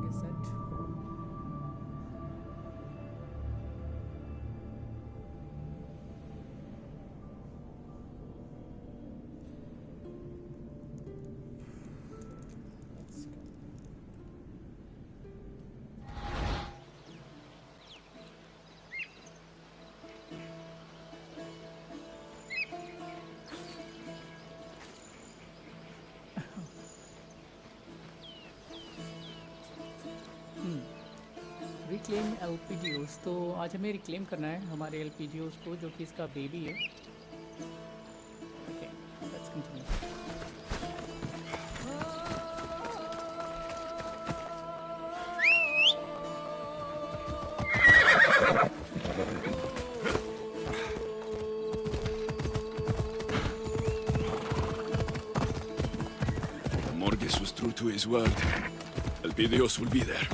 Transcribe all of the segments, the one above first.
is it? Let's go. Reclaim एलपीजीओस, तो आज हमें रिक्लेम करना है हमारे एलपीजीओस को, जो कि इसका बेबी है. Okay, let's continue. Morgus was true to his word. Elpidios will be there.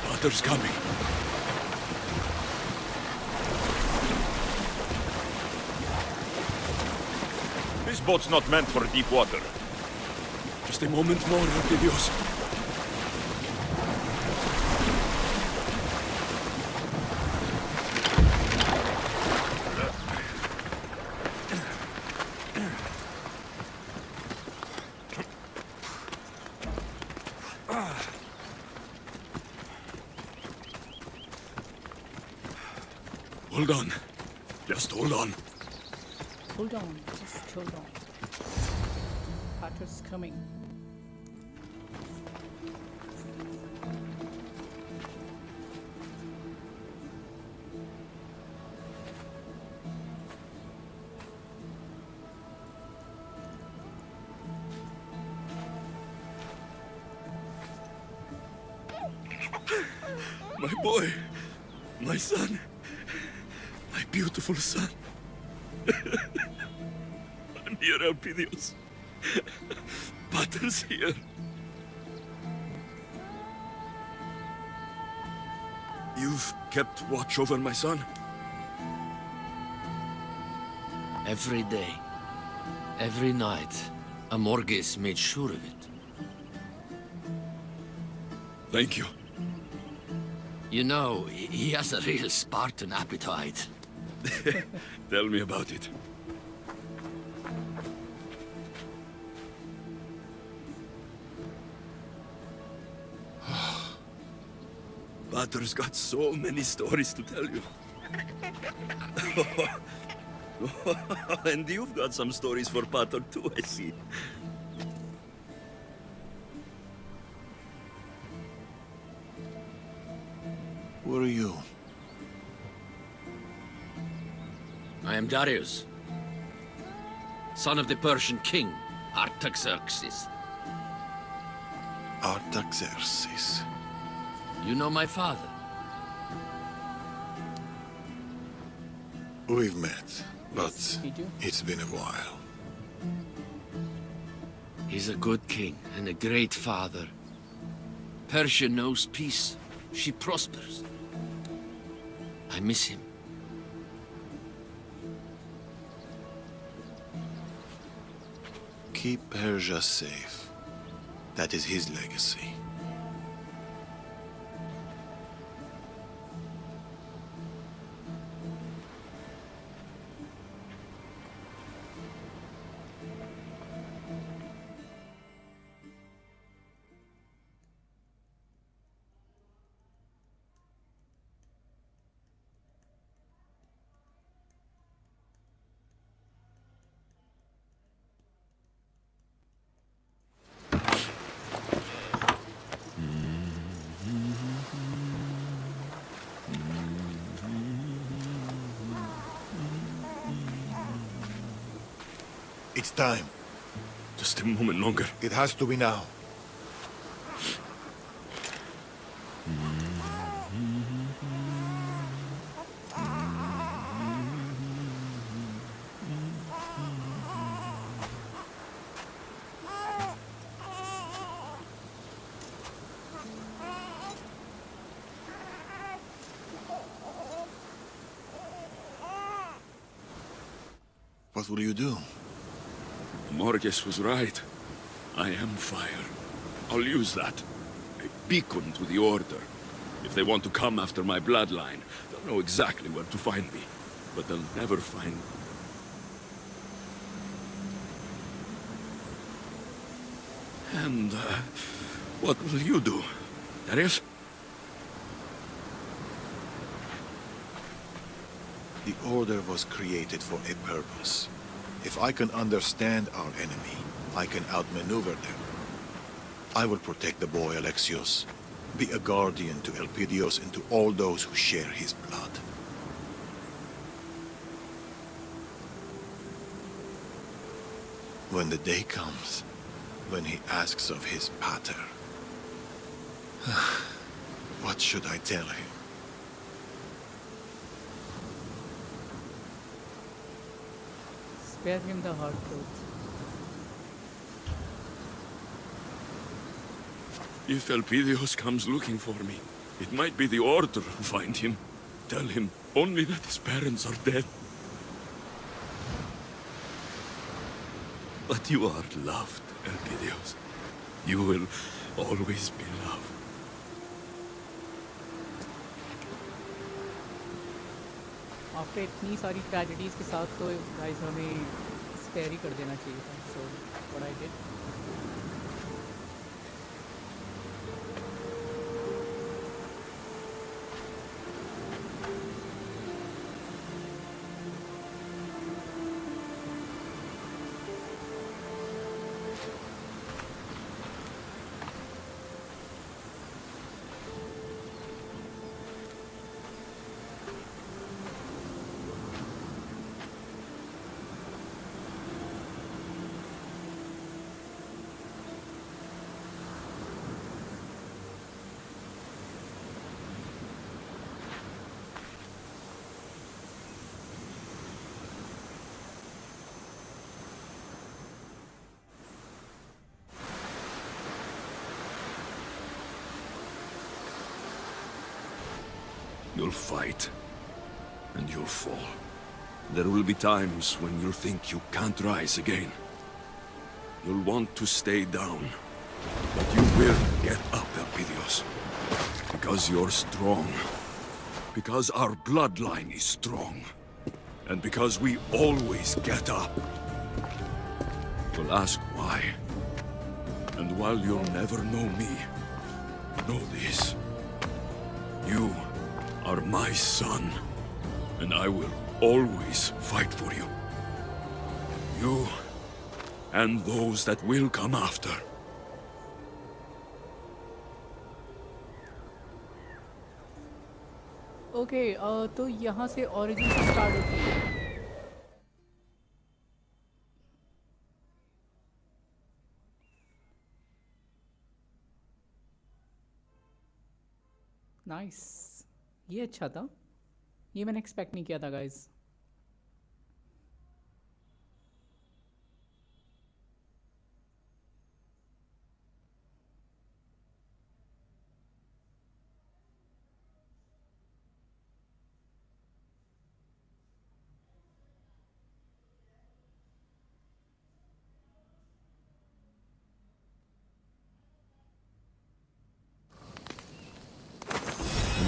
Water's coming. This boat's not meant for deep water. Just a moment more, Elpidios. Hold on. Just hold on. Hold on, just hold on. Water's coming. My boy. My son. My beautiful son. I'm here, Elpidios. Pater's here. You've kept watch over my son? Every day, every night, Amorges made sure of it. Thank you. You know, he has a real Spartan appetite. Tell me about it. Pater's got so many stories to tell you. And you've got some stories for Pater too, I see. Who are you? I am Darius, son of the Persian king, Artaxerxes. Artaxerxes. You know my father? We've met, but We do. it's been a while. He's a good king and a great father. Persia knows peace. She prospers. I miss him. Keep Persia safe. That is his legacy. It's time. Just a moment longer. It has to be now. What will you do? Morges was right. I am fire. I'll use that. A beacon to the Order. If they want to come after my bloodline, they'll know exactly where to find me. But they'll never find... And, what will you do, Darius? The Order was created for a purpose. If I can understand our enemy, I can outmaneuver them. I will protect the boy Alexios, be a guardian to Elpidios and to all those who share his blood. When the day comes, when he asks of his pater, what should I tell him? Spare him the hard truth. If Elpidios comes looking for me, it might be the Order who find him. Tell him only that his parents are dead. But you are loved, Elpidios. You will always be loved. After इतनी सारी tragedies के साथ तो guys हमें spare ही कर देना चाहिए था. So what I did. You'll fight, and you'll fall. There will be times when you'll think you can't rise again. You'll want to stay down, but you will get up, Elpidios. Because you're strong. Because our bloodline is strong. And because we always get up. You'll ask why. And while you'll never know me, know this. You are my son, and I will always fight for you. You and those that will come after. Okay तो यहाँ से origin start होती है. Nice. ये अच्छा था. ये मैंने एक्सपेक्ट नहीं किया था guys.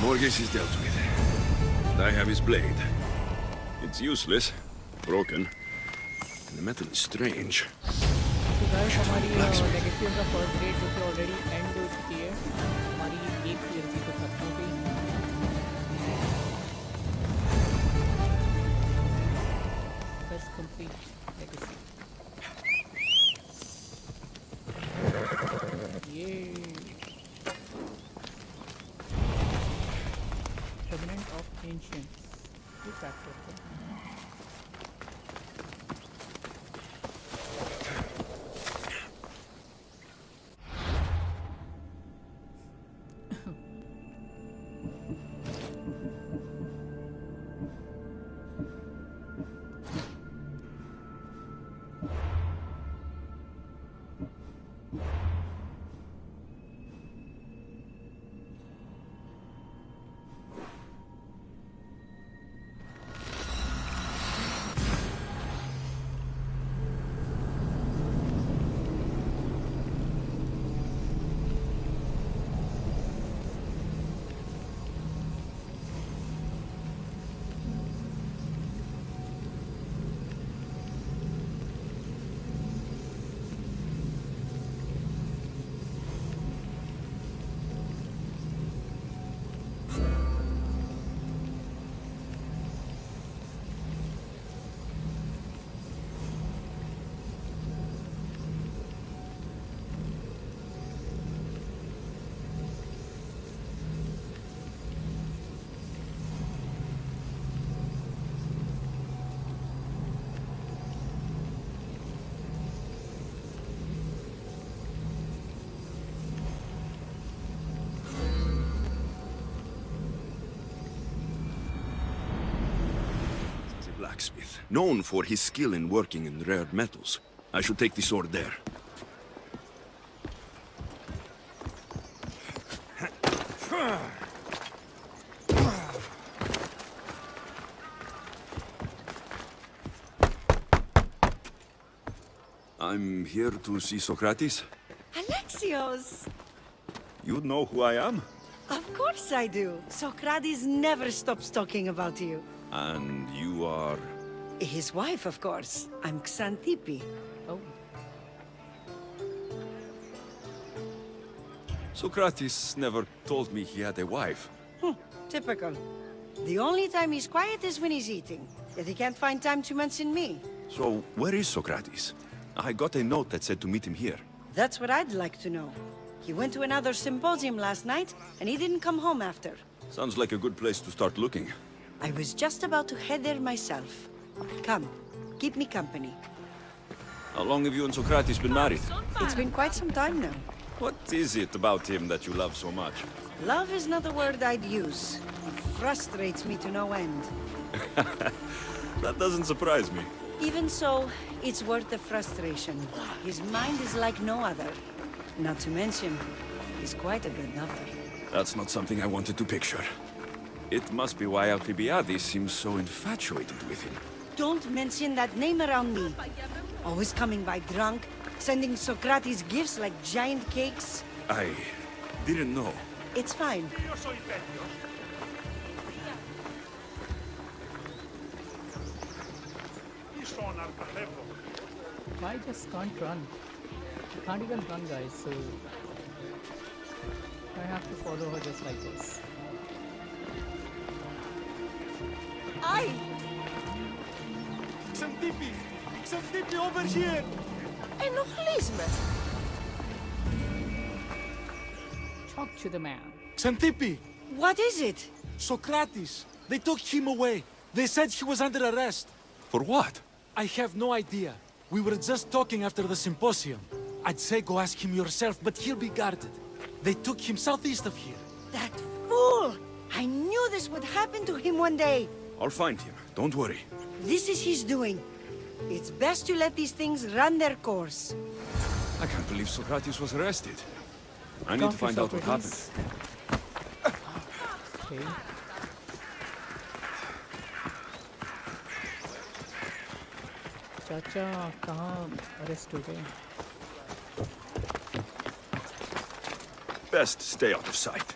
Morges is dealt with. And I have his blade. It's useless, broken, and the metal is strange. तो गाइस हमारी legacy of the first grade जो कि ऑलरेडी एंड हो चुकी है. हमारी एक सीरीज तो खत्म हो गई. Let's complete legacy. Yay! Covenant of Ancients. ये track करते हैं. blacksmith, known for his skill in working in rare metals. I should take the sword there. I'm here to see Socrates. Alexios! You know who I am? Of course I do. Socrates never stops talking about you. And you are... His wife, of course. I'm Xanthippe. Oh, Socrates never told me he had a wife. Typical. The only time he's quiet is when he's eating. Yet he can't find time to mention me. So, where is Socrates? I got a note that said to meet him here. That's what I'd like to know. He went to another symposium last night, and he didn't come home after. Sounds like a good place to start looking. I was just about to head there myself. Come, keep me company. How long have you and Socrates been married? It's been quite some time now. What is it about him that you love so much? Love is not a word I'd use. It frustrates me to no end. That doesn't surprise me. Even so, it's worth the frustration. His mind is like no other. Not to mention, he's quite a good lover. That's not something I wanted to picture. It must be why Alcibiades seems so infatuated with him. Don't mention that name around me. Always coming by drunk, sending Socrates gifts like giant cakes. I didn't know. It's fine. I just can't run. I can't even run, guys, so I have to follow her just like this. Aye! Xanthippe! Xanthippe, over here! Ενοχλείς Talk to the man. Xanthippe! What is it? Socrates! They took him away. They said he was under arrest. For what? I have no idea. We were just talking after the symposium. I'd say go ask him yourself, but he'll be guarded. They took him southeast of here. That fool! I knew this would happen to him one day. I'll find him. Don't worry. This is his doing. It's best to let these things run their course. I can't believe Socrates was arrested. I need Talk to find out what happened. Socrates. Okay. चाचा कहाँ arrest हो गए? Best stay out of sight.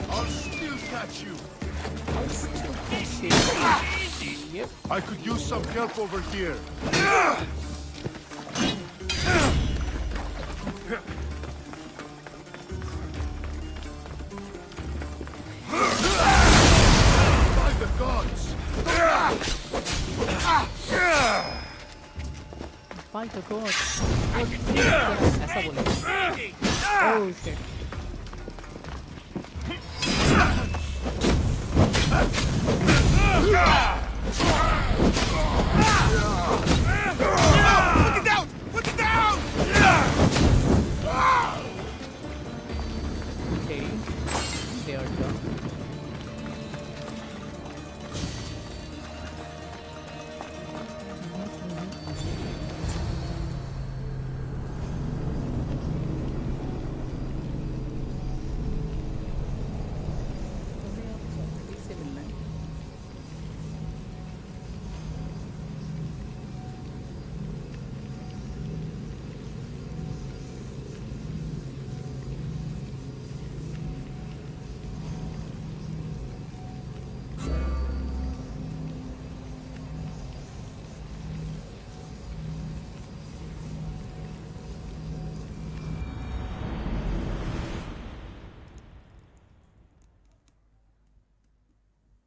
I'll still catch you. Yep. I could use some help over here. By the gods! By the god. ऐसा बोले. Oh shit. Put it down! Put it down! Okay. They are done.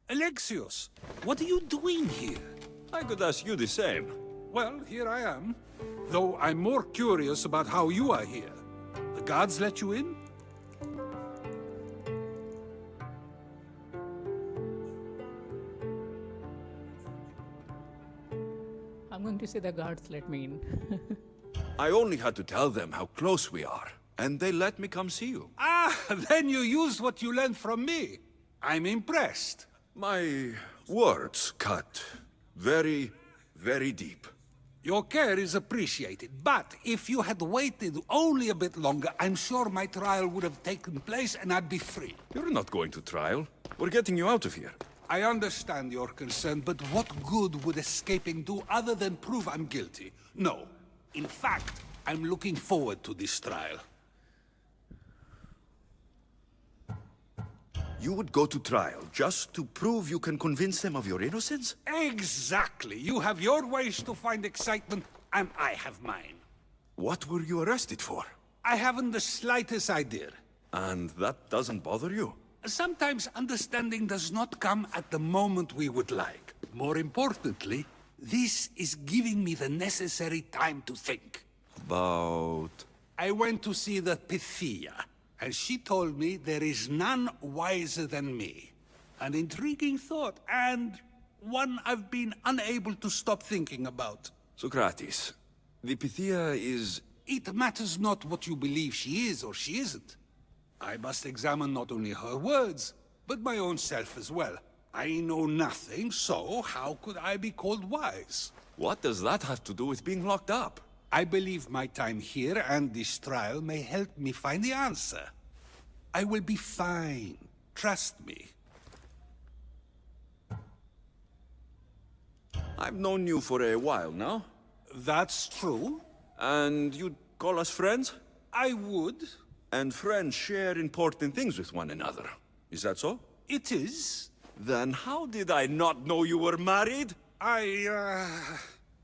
Alexios, what are you doing here? I could ask you the same. Well, here I am. Though I'm more curious about how you are here. The guards let you in? I'm going to say the guards let me in. I only had to tell them how close we are, and they let me come see you. Ah, then you used what you learned from me. I'm impressed. My words cut very, very deep. Your care is appreciated, but if you had waited only a bit longer, I'm sure my trial would have taken place and I'd be free. You're not going to trial. We're getting you out of here. I understand your concern, but what good would escaping do other than prove I'm guilty? No. In fact, I'm looking forward to this trial. You would go to trial just to prove you can convince them of your innocence? Exactly. You have your ways to find excitement, and I have mine. What were you arrested for? I haven't the slightest idea. And that doesn't bother you? Sometimes understanding does not come at the moment we would like. More importantly, this is giving me the necessary time to think. About... I went to see the Pythia, and she told me there is none wiser than me. An intriguing thought, and one I've been unable to stop thinking about. Socrates, the Pythia is... It matters not what you believe she is or she isn't. I must examine not only her words, but my own self as well. I know nothing, so how could I be called wise? What does that have to do with being locked up? I believe my time here and this trial may help me find the answer. I will be fine. Trust me. I've known you for a while now. That's true. And you'd call us friends? I would. And friends share important things with one another. Is that so? It is. Then how did I not know you were married?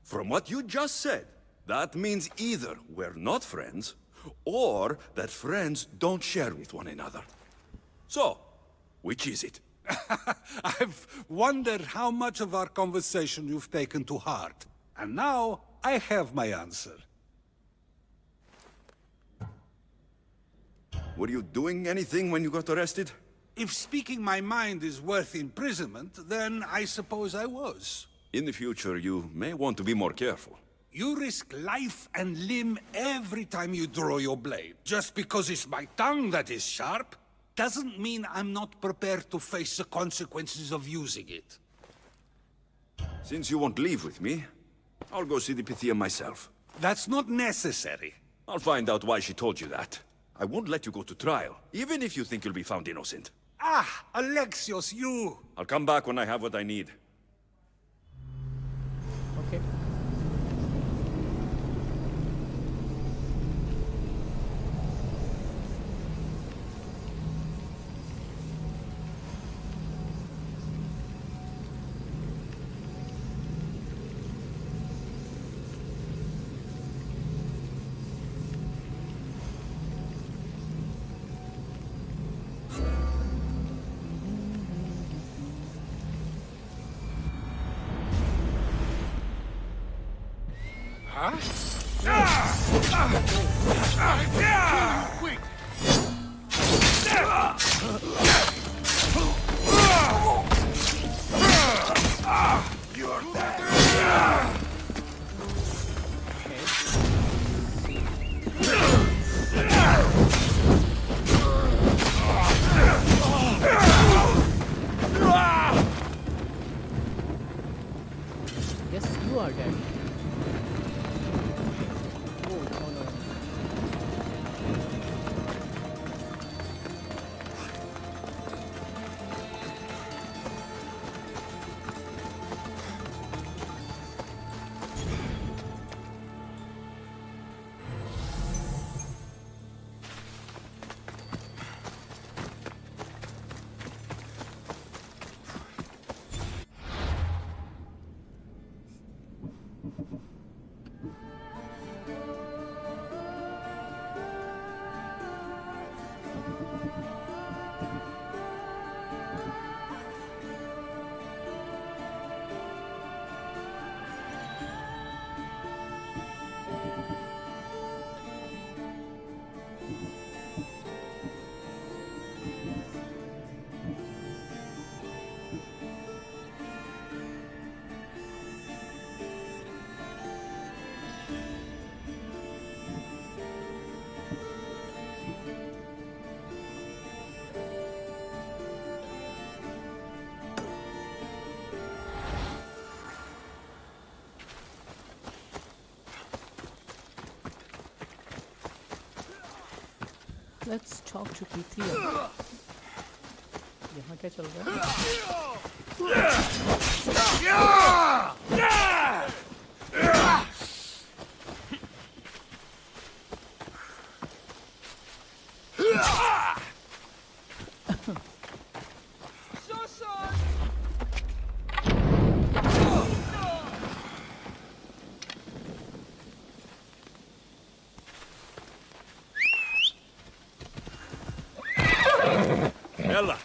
From what you just said, that means either we're not friends, or that friends don't share with one another. So, which is it? I've wondered how much of our conversation you've taken to heart. And now, I have my answer. Were you doing anything when you got arrested? If speaking my mind is worth imprisonment, then I suppose I was. In the future, you may want to be more careful. You risk life and limb every time you draw your blade. Just because it's my tongue that is sharp, doesn't mean I'm not prepared to face the consequences of using it. Since you won't leave with me, I'll go see the Pythia myself. That's not necessary. I'll find out why she told you that. I won't let you go to trial, even if you think you'll be found innocent. Ah, Alexios, you... I'll come back when I have what I need. Okay. Quick! You're dead! Yes, you are dead. Oh, no, no. Let's talk to Pythia. यहाँ क्या चल रहा है? Ella!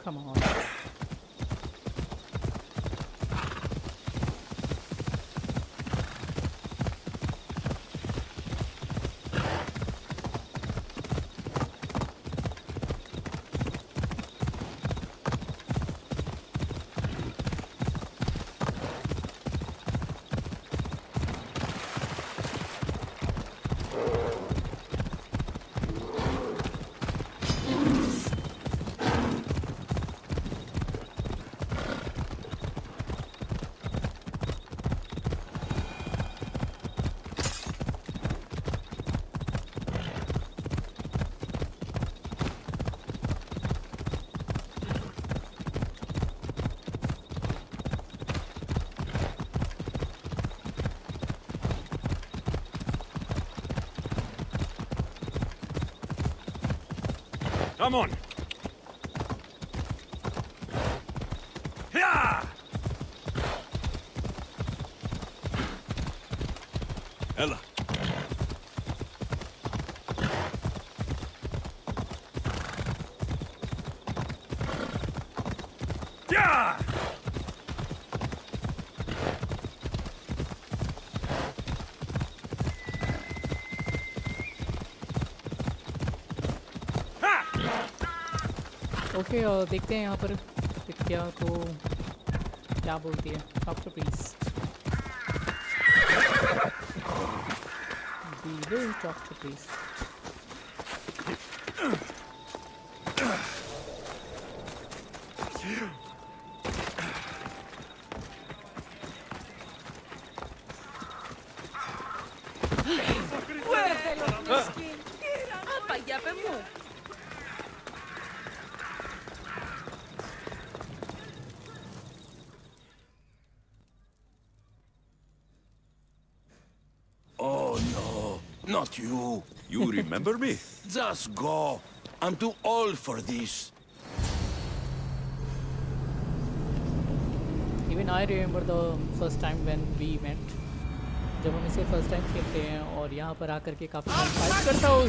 Come on. Come on! Yeah! Ella! Yeah! Okay देखते हैं यहाँ पर पिथिया को क्या बोलती है. Talk to priest. We will talk to priest. Oh no, not you. You remember me? Just go. I'm too old for this. Even I remember the first time when we met. जब हम इसे first time खेलते हैं और यहाँ पर आकर के काफी फाइट करता हूँ.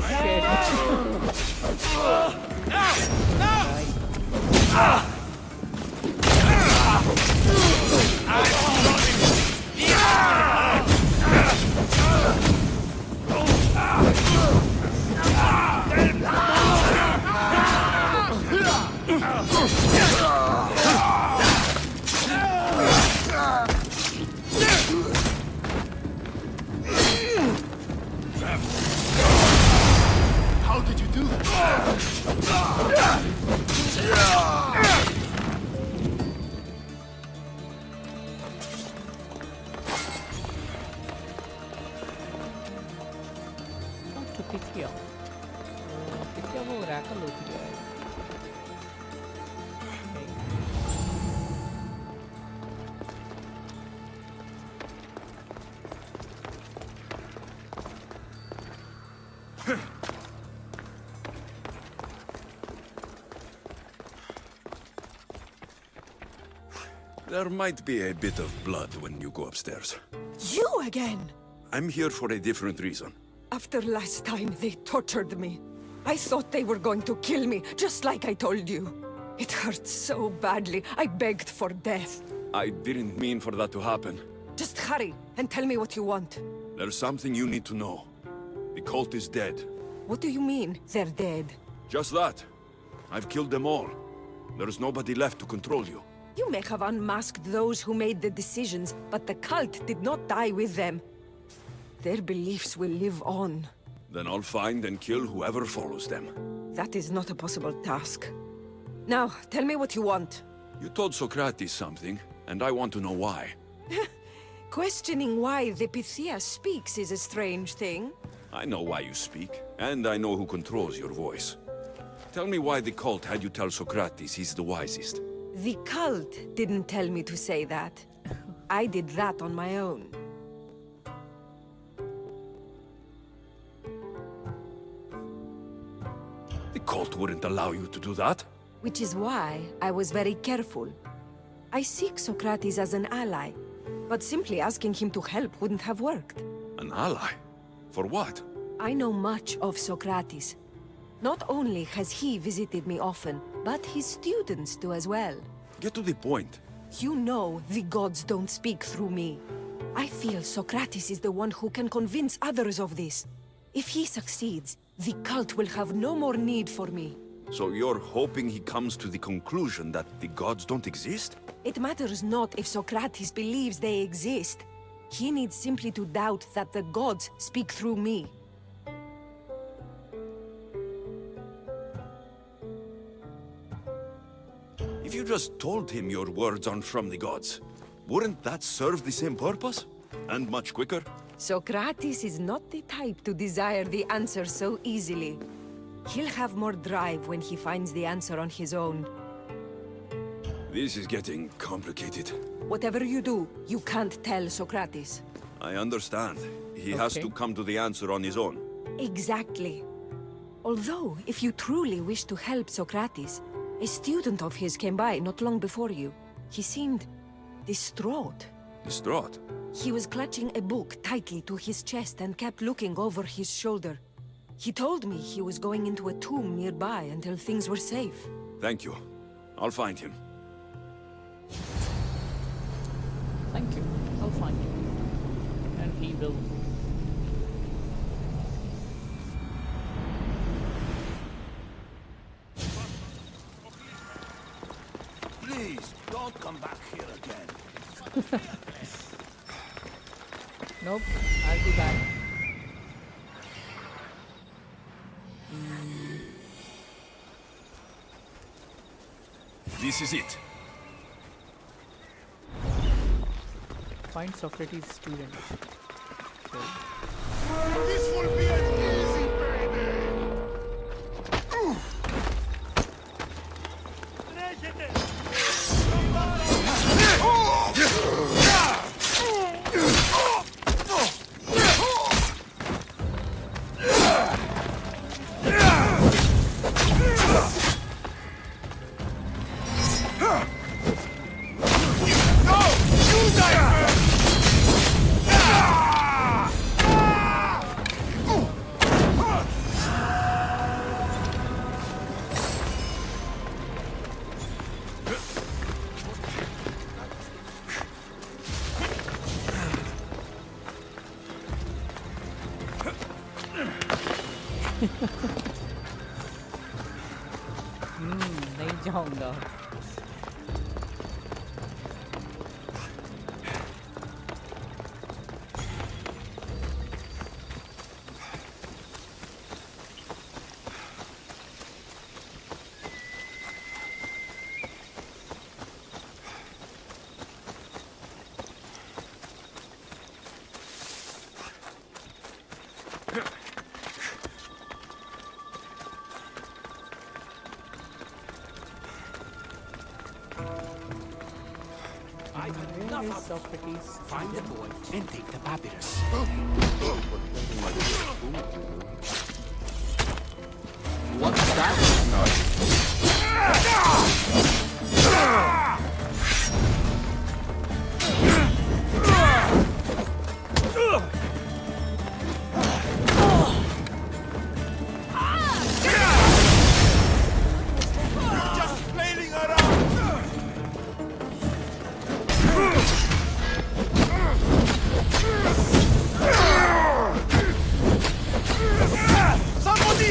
How did you do that? Talk to Pythia. Pythia वो रैकल होती है. There might be a bit of blood when you go upstairs. You again? I'm here for a different reason. After last time, they tortured me. I thought they were going to kill me, just like I told you. It hurt so badly, I begged for death. I didn't mean for that to happen. Just hurry, and tell me what you want. There's something you need to know. The cult is dead. What do you mean, they're dead? Just that. I've killed them all. There's nobody left to control you. You may have unmasked those who made the decisions, but the cult did not die with them. Their beliefs will live on. Then I'll find and kill whoever follows them. That is not a possible task. Now, tell me what you want. You told Socrates something, and I want to know why. Questioning why the Pythia speaks is a strange thing. I know why you speak, and I know who controls your voice. Tell me why the cult had you tell Socrates he's the wisest. The cult didn't tell me to say that. I did that on my own. The cult wouldn't allow you to do that. Which is why I was very careful. I seek Socrates as an ally, but simply asking him to help wouldn't have worked. An ally? For what? I know much of Socrates. Not only has he visited me often, but his students do as well. Get to the point. You know the gods don't speak through me. I feel Socrates is the one who can convince others of this. If he succeeds, the cult will have no more need for me. So you're hoping he comes to the conclusion that the gods don't exist? It matters not if Socrates believes they exist. He needs simply to doubt that the gods speak through me. If you just told him your words aren't from the gods, wouldn't that serve the same purpose? And much quicker? Socrates is not the type to desire the answer so easily. He'll have more drive when he finds the answer on his own. This is getting complicated. Whatever you do, you can't tell Socrates. I understand. He has to come to the answer on his own. Exactly. Although, if you truly wish to help Socrates, a student of his came by not long before you. He seemed distraught. Distraught? He was clutching a book tightly to his chest and kept looking over his shoulder. He told me he was going into a tomb nearby until things were safe. Thank you. I'll find him. Thank you. I'll find you. And he will. Please, don't come back here again. Nope, I'll be back. This is it. Find Socrates' student. Okay. This will be an easy payday! नहीं जाऊंगा. Socrates. Find the boy and take the papyrus. What's that? Just flailing around! Somebody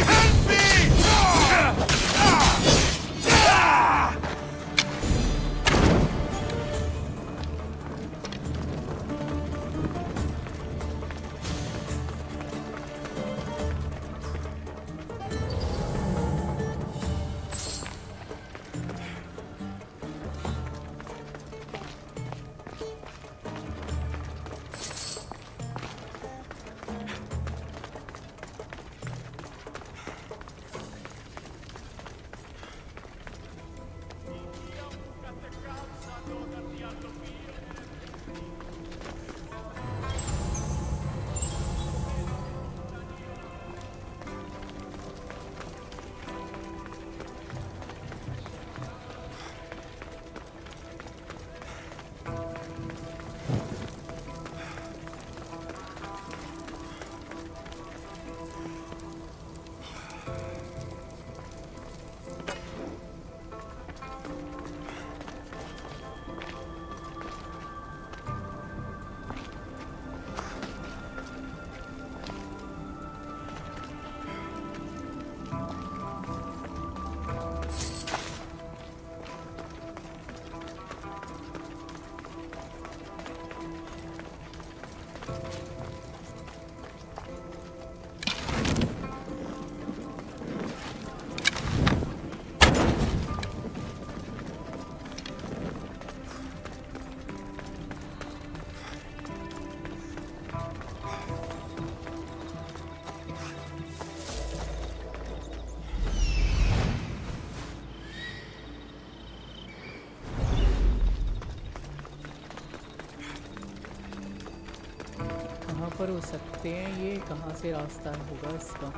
कहाँ पर हो सकते हैं ये? कहाँ से रास्ता होगा इसका?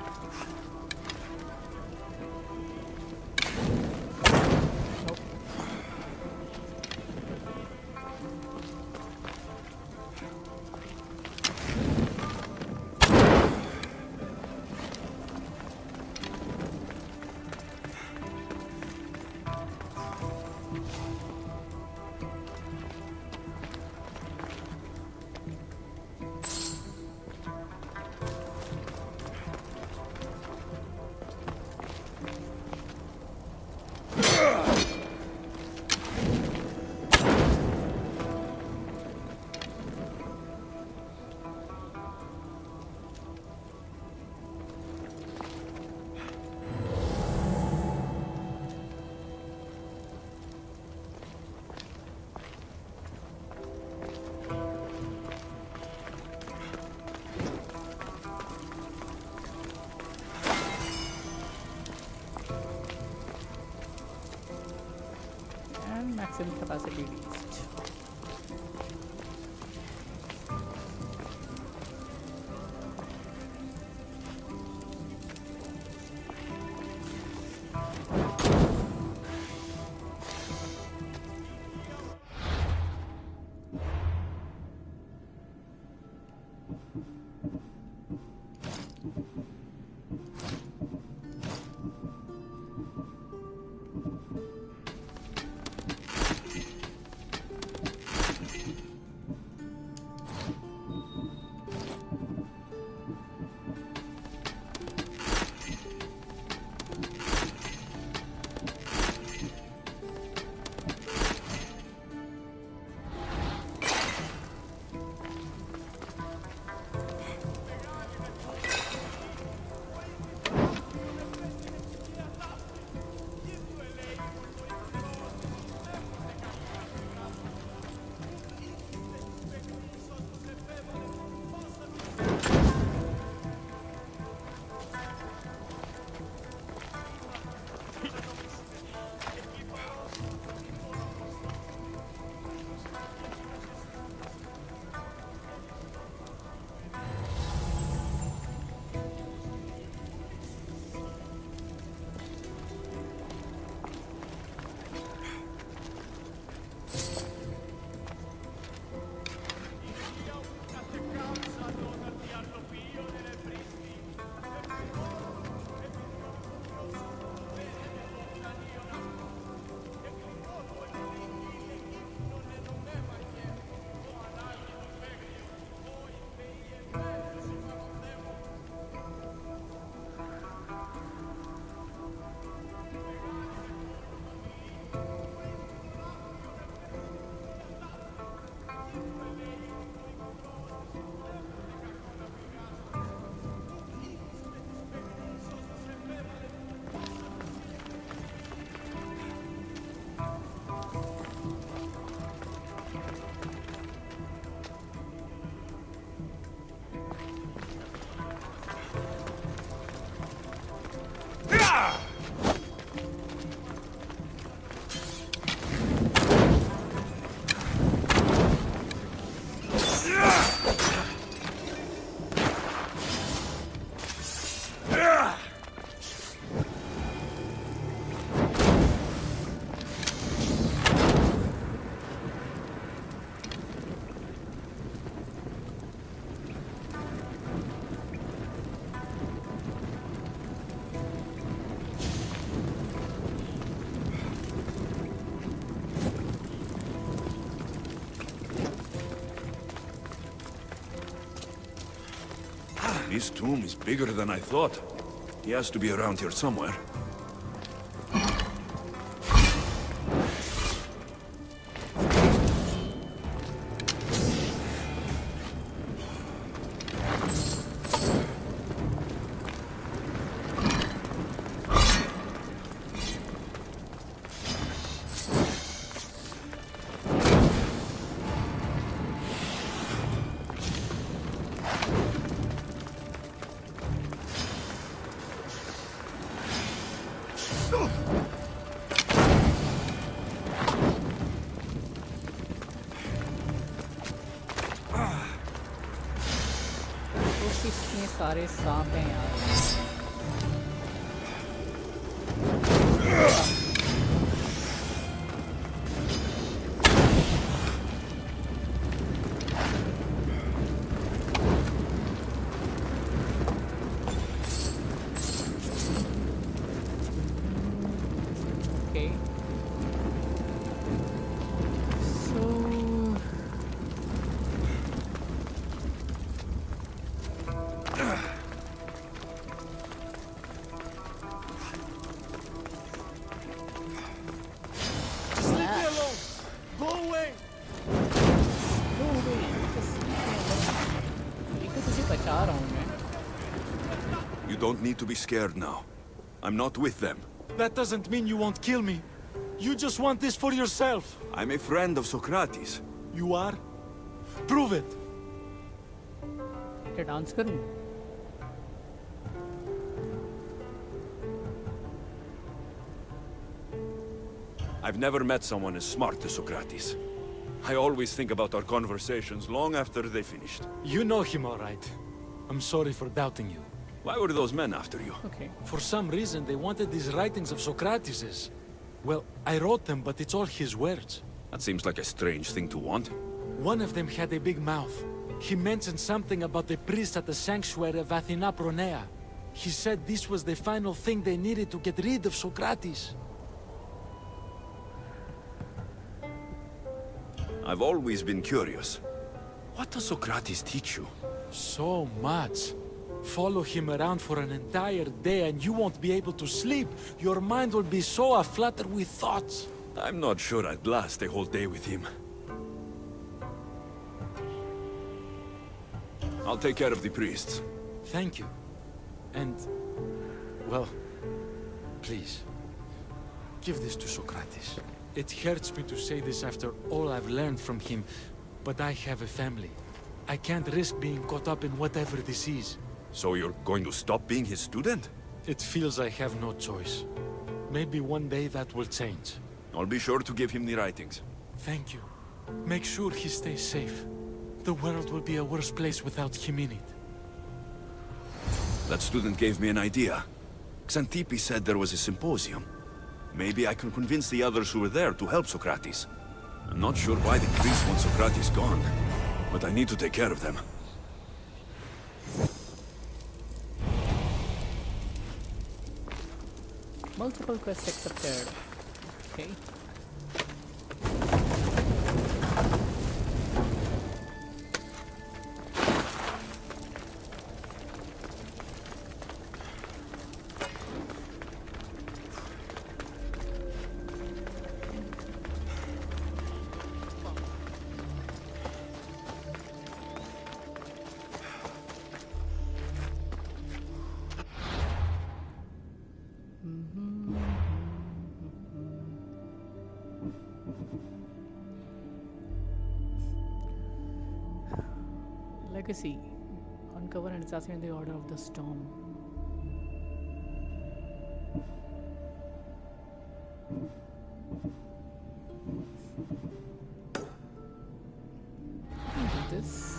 And maximum capacity reached. This tomb is bigger than I thought. He has to be around here somewhere. कितने सारे सांप हैं यार। Okay. So Just leave me alone! Go away! go away. Just leave me alone. एक तो तुझे बचा रहा हूँ मैं। You don't need to be scared now. I'm not with them. That doesn't mean you won't kill me. You just want this for yourself. I'm a friend of Socrates. You are? Prove it! क्या dance करूँ? I've never met someone as smart as Socrates. I always think about our conversations long after they finished. You know him all right. I'm sorry for doubting you. Why were those men after you? Okay. For some reason, they wanted these writings of Socrates's. Well, I wrote them, but it's all his words. That seems like a strange thing to want. One of them had a big mouth. He mentioned something about the priest at the sanctuary of Athena Pronea. He said this was the final thing they needed to get rid of Socrates. I've always been curious. What does Socrates teach you? So much. Follow him around for an entire day and you won't be able to sleep. Your mind will be so aflutter with thoughts. I'm not sure I'd last a whole day with him. I'll take care of the priests. Thank you. And, well, please, give this to Socrates. It hurts me to say this after all I've learned from him, but I have a family. I can't risk being caught up in whatever this is. So you're going to stop being his student? It feels I have no choice. Maybe one day that will change. I'll be sure to give him the writings. Thank you. Make sure he stays safe. The world will be a worse place without him in it. That student gave me an idea. Xantippe said there was a symposium. Maybe I can convince the others who were there to help Socrates. I'm not sure why the priests want Socrates gone, but I need to take care of them. Multiple quests accepted. Okay. Legacy. Uncover and assassinate the Order of the Storm. Do this.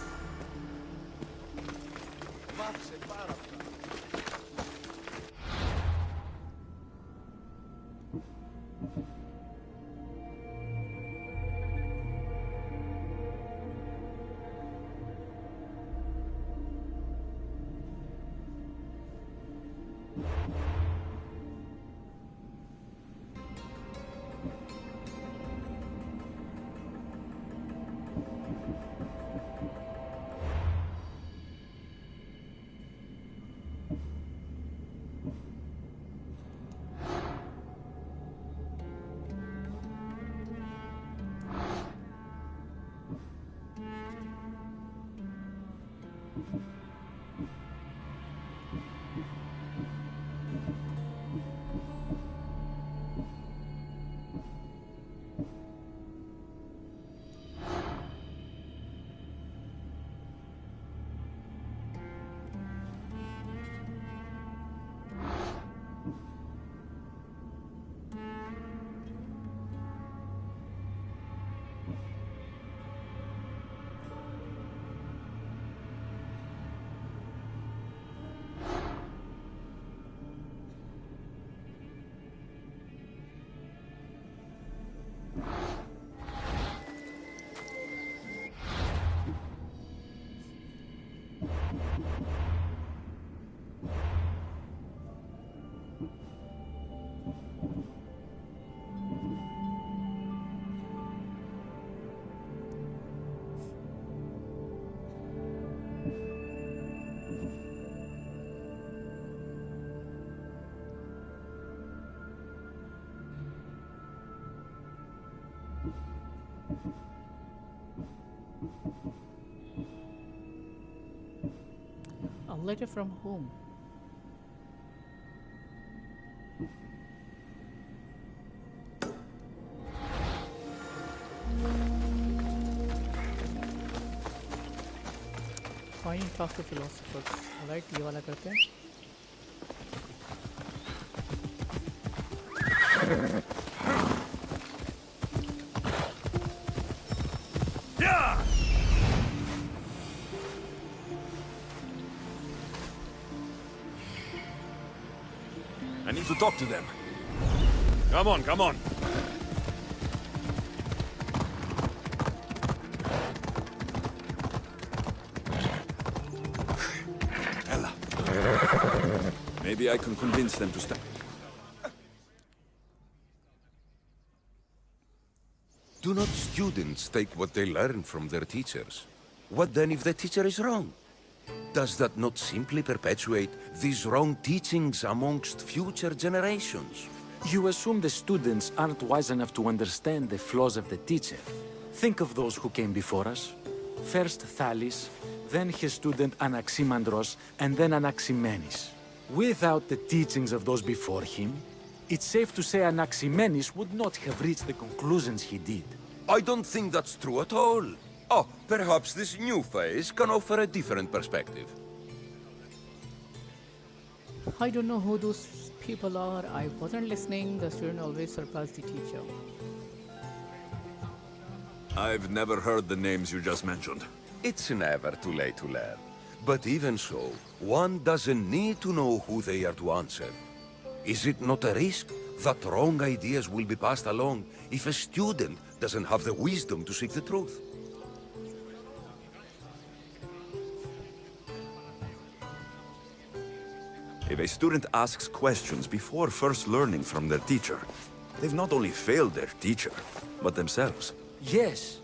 A letter from whom? Find and talk to philosophers. Alright, ये वाला करते हैं. Yeah! I need to talk to them. Come on, come on. Ella. Maybe I can convince them to stop. Do not students take what they learn from their teachers? What then if the teacher is wrong? Does that not simply perpetuate these wrong teachings amongst future generations? You assume the students aren't wise enough to understand the flaws of the teacher. Think of those who came before us. First Thalis, then his student Anaximandros, and then Anaximenes. Without the teachings of those before him, it's safe to say Anaximenes would not have reached the conclusions he did. I don't think that's true at all. Oh, perhaps this new phase can offer a different perspective. I don't know who those people are. I wasn't listening. The student always surpassed the teacher. I've never heard the names you just mentioned. It's never too late to learn. But even so, one doesn't need to know who they are to answer. Is it not a risk that wrong ideas will be passed along if a student doesn't have the wisdom to seek the truth? If a student asks questions before first learning from their teacher, they've not only failed their teacher, but themselves. Yes,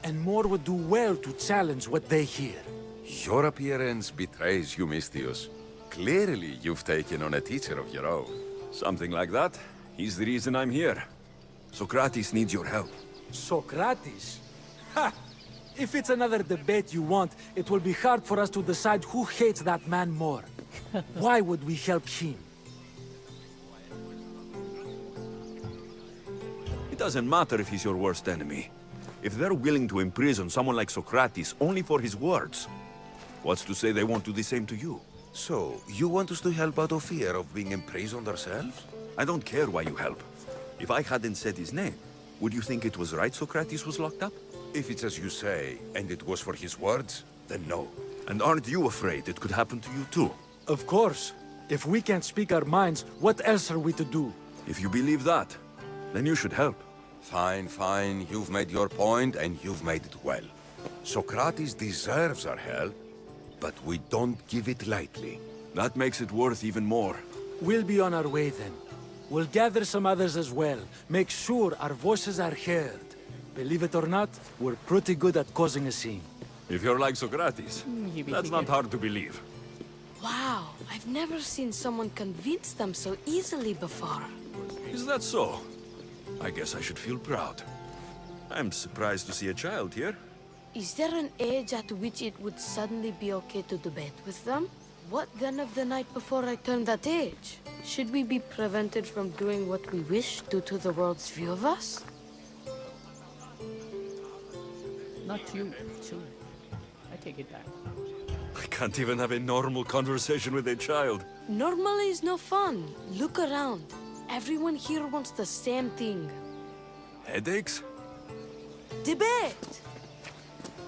and more would do well to challenge what they hear. Your appearance betrays you, Mystius. Clearly, you've taken on a teacher of your own. Something like that. He's the reason I'm here. Socrates needs your help. Socrates? Ha! If it's another debate you want, it will be hard for us to decide who hates that man more. Why would we help him? It doesn't matter if he's your worst enemy. If they're willing to imprison someone like Socrates only for his words, what's to say they won't do the same to you? So, you want us to help out of fear of being imprisoned ourselves? I don't care why you help. If I hadn't said his name, would you think it was right Socrates was locked up? If it's as you say, and it was for his words, then no. And aren't you afraid it could happen to you too? Of course. If we can't speak our minds, what else are we to do? If you believe that, then you should help. Fine, fine. You've made your point, and you've made it well. Socrates deserves our help, but we don't give it lightly. That makes it worth even more. We'll be on our way then. We'll gather some others as well. Make sure our voices are heard. Believe it or not, we're pretty good at causing a scene. If you're like Socrates, that's not hard to believe. Wow, I've never seen someone convince them so easily before. Is that so? I guess I should feel proud. I'm surprised to see a child here. Is there an age at which it would suddenly be okay to debate with them? What then of the night before I turned that age? Should we be prevented from doing what we wish due to the world's view of us? Not you, too. I take it back. I can't even have a normal conversation with a child. Normal is no fun. Look around. Everyone here wants the same thing. Headaches? Debate!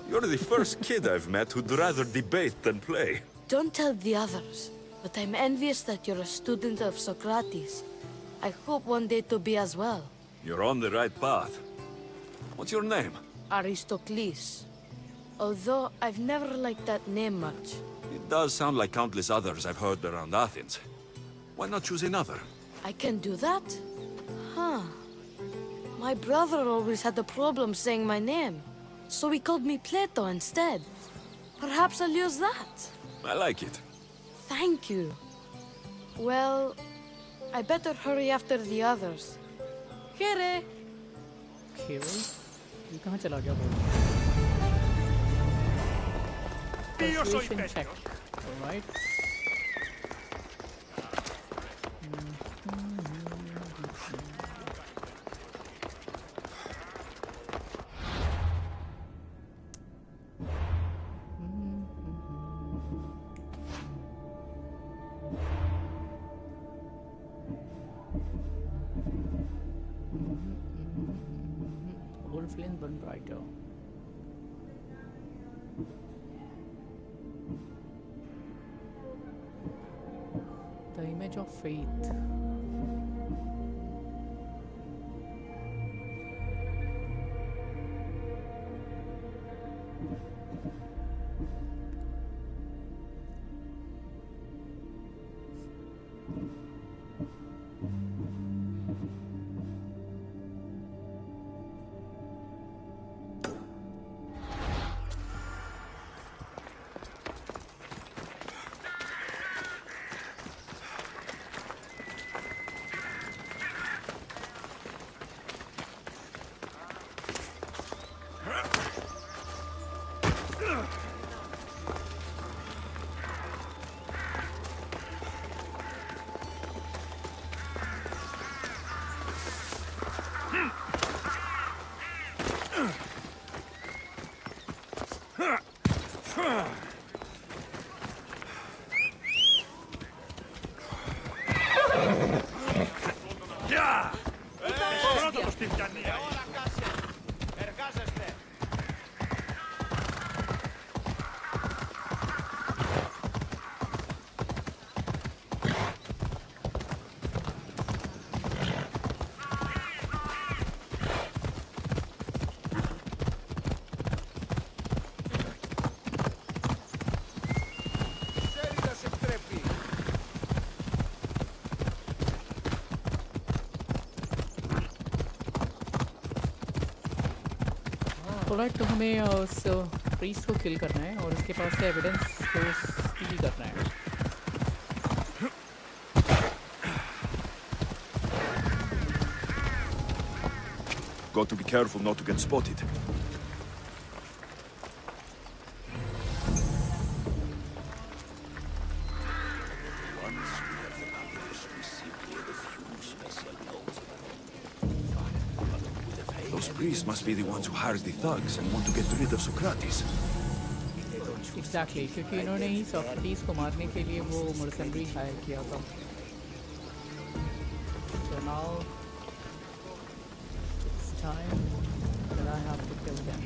You're the first kid I've met who'd rather debate than play. Don't tell the others, but I'm envious that you're a student of Socrates. I hope one day to be as well. You're on the right path. What's your name? Aristocles. Although I've never liked that name much. It That does sound like countless others I've heard around Athens. Why not choose another? I can do that? Huh. My brother always had a problem saying my name, so he called me Plato instead. Perhaps I'll use that. I like it. Thank you. Well, I better hurry after the others. Here. केवल ये कहाँ चला गया वो? Persuasion check. All right. Wolf flame burn brighter. The image of faith. Alright, तो हमें उस priest को किल करना है और उसके पास का एविडेंस को स्टील करना है. Got to be careful not to get spotted. Those priests must be the ones who hired the thugs and want to get rid of Socrates. Exactly, क्योंकि इन्होंने ही सोक्रेटिस को मारने के लिए वो मर्सनरी हायर किया था. So now it's time that I have to kill them.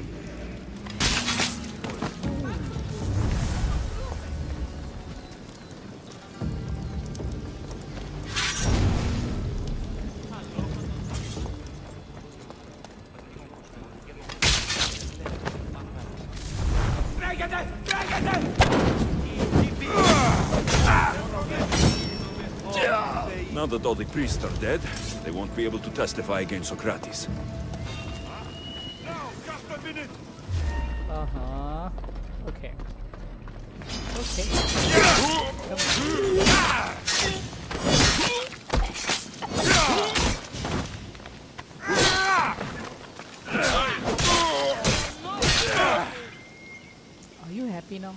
Now that all the priests are dead, they won't be able to testify against Socrates. Okay. Okay. Are you happy now?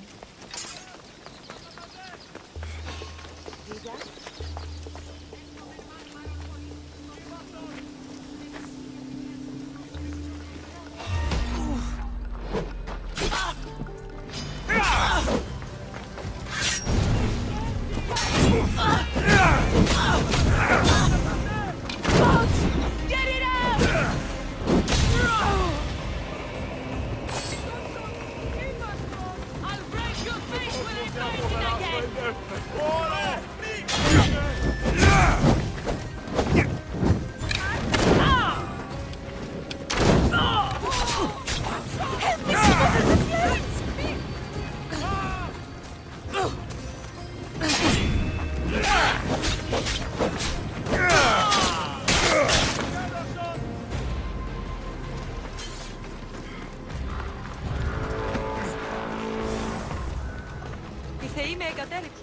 Η θεή με εγκατέλειψε.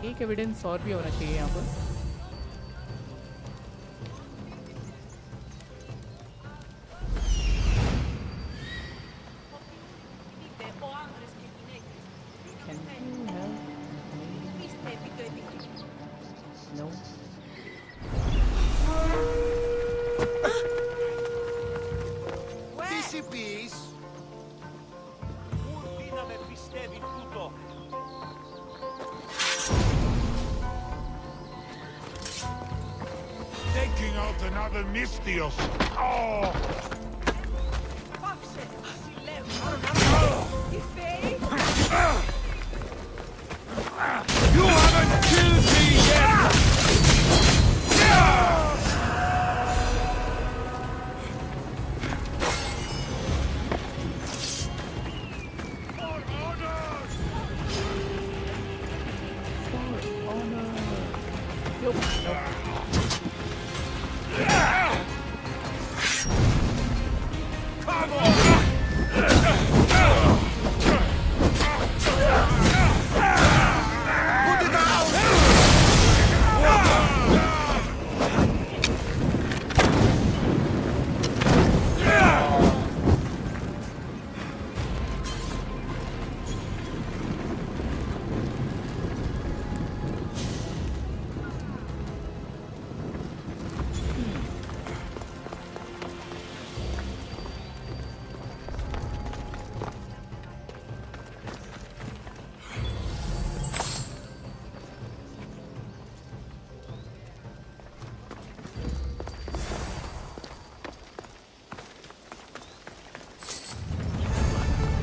एक evidence और भी होना चाहिए यहाँ पर. No. Easy peace. Taking out another Mystios. Oh! You haven't killed me yet!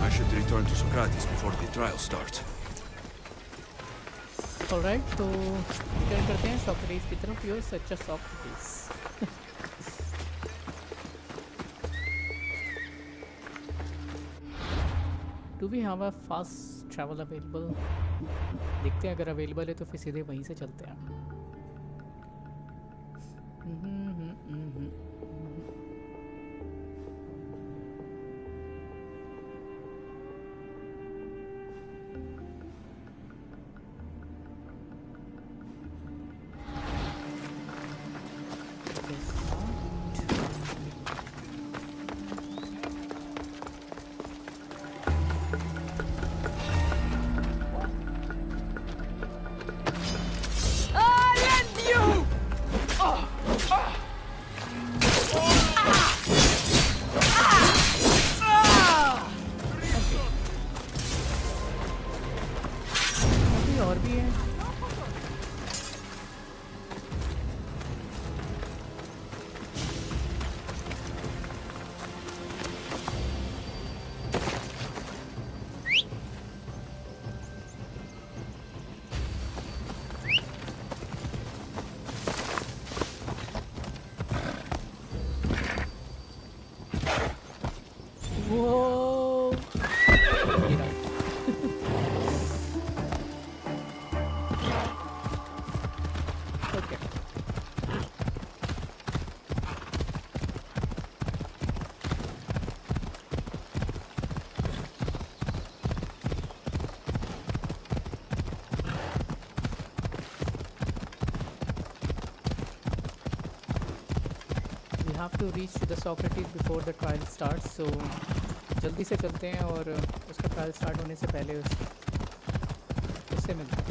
I should return to Socrates before the trial starts. Alright, तो return करते हैं सोक्रेटिस की तरफ. You're such a Socrates. Do we have a fast travel available? देखते हैं, अगर available है तो फिर सीधे वहीं से चलते हैं. और भी है. Whoa! Okay. We have to reach to the Socrates before the trial starts, so जल्दी से चलते हैं और उसका ट्रायल स्टार्ट होने से पहले उससे मिलते हैं.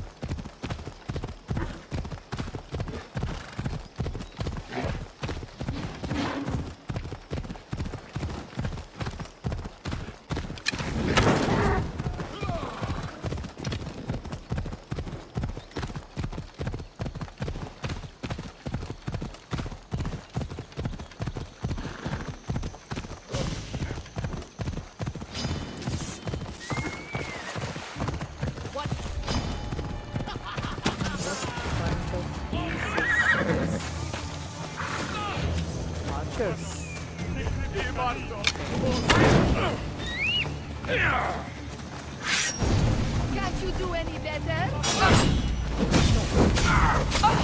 Can't you do any better? Oh,